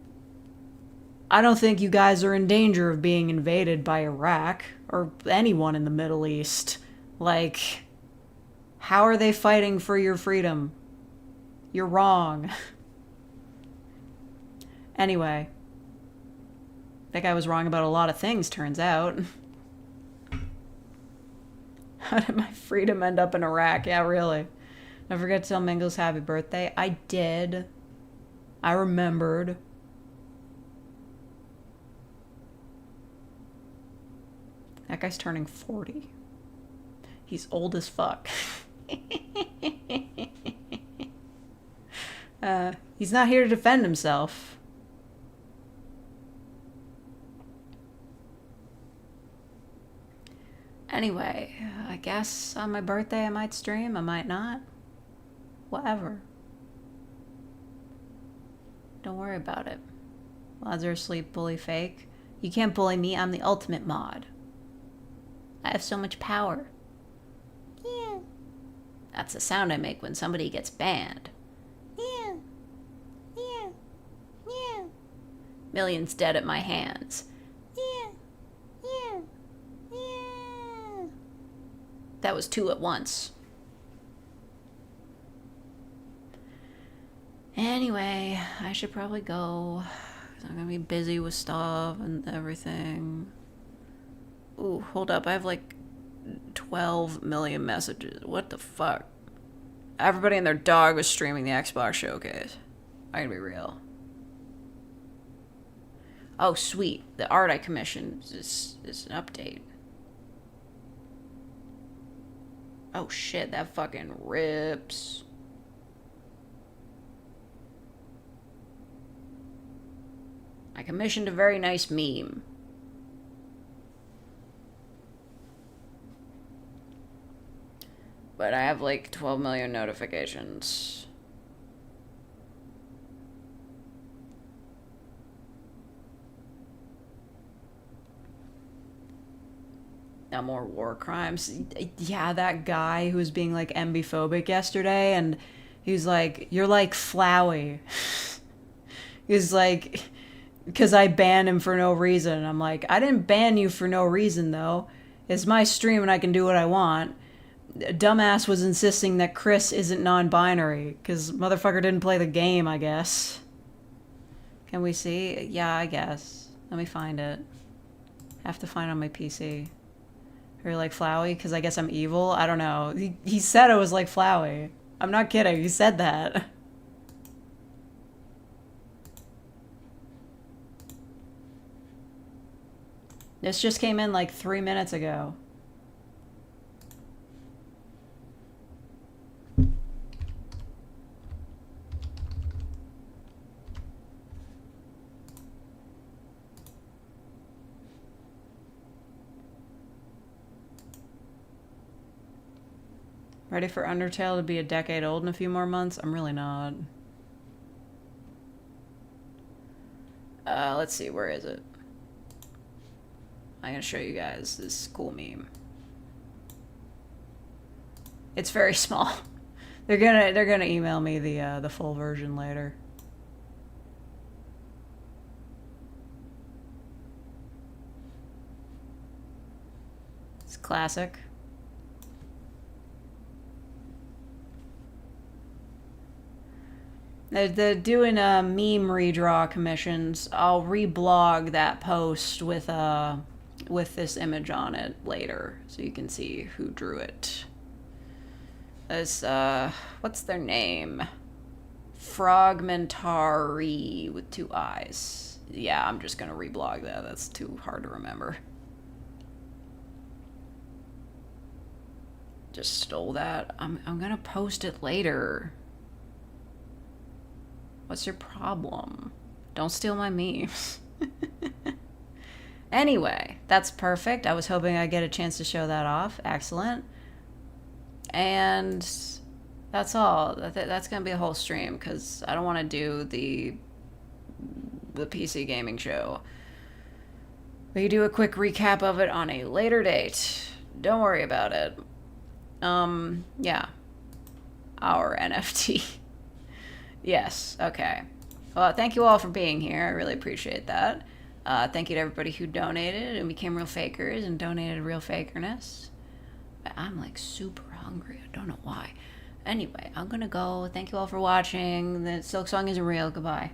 I don't think you guys are in danger of being invaded by Iraq or anyone in the Middle East. Like, how are they fighting for your freedom? You're wrong. Anyway, that guy was wrong about a lot of things, turns out. How did my freedom end up in Iraq? Yeah, really. Don't forget to tell Mingles happy birthday. I did. I remembered. That guy's turning 40. He's old as fuck. He's not here to defend himself. Anyway, I guess on my birthday I might stream, I might not. Whatever. Don't worry about it. Lads are asleep, bully fake. You can't bully me, I'm the ultimate mod. I have so much power. Yeah. That's the sound I make when somebody gets banned. Yeah. Yeah. Yeah. Millions dead at my hands. Yeah. Yeah. Yeah. That was 2 at once. Anyway, I should probably go. I'm gonna be busy with stuff and everything. Ooh, hold up. I have like 12 million messages. What the fuck? Everybody and their dog was streaming the Xbox showcase. I gotta be real. Oh, sweet. The art I commissioned is an update. Oh shit, that fucking rips. I commissioned a very nice meme. But I have like 12 million notifications. Now more war crimes. Yeah, that guy who was being like MB-phobic yesterday, and he was like, "You're like Flowey." He was like, because I banned him for no reason. I'm like, I didn't ban you for no reason though. It's my stream and I can do what I want. Dumbass was insisting that Chris isn't non-binary because motherfucker didn't play the game, I guess. Can we see? Yeah, I guess. Let me find it. Have to find it on my PC. Are you like Flowey? Because I guess I'm evil? I don't know. He said I was like Flowey. I'm not kidding. He said that. This just came in like 3 minutes ago. Ready for Undertale to be a decade old in a few more months? I'm really not. Let's see, where is it? I'm gonna show you guys this cool meme. It's very small. They're gonna email me the full version later. It's classic. They're doing meme redraw commissions. I'll reblog that post with this image on it later, so you can see who drew it. There's what's their name? Frogmentari with 2 eyes. Yeah, I'm just gonna reblog that. That's too hard to remember. Just stole that. I'm gonna post it later. What's your problem? Don't steal my memes. Anyway, that's perfect. I was hoping I'd get a chance to show that off. Excellent. And that's all. That's going to be a whole stream because I don't want to do the PC gaming show. We can do a quick recap of it on a later date. Don't worry about it. Yeah. Our NFT. Yes, okay. Well, thank you all for being here. I really appreciate that. Thank you to everybody who donated and became real fakers and donated real fakerness. I'm like super hungry. I don't know why. Anyway, I'm gonna go. Thank you all for watching. The Silksong isn't real. Goodbye.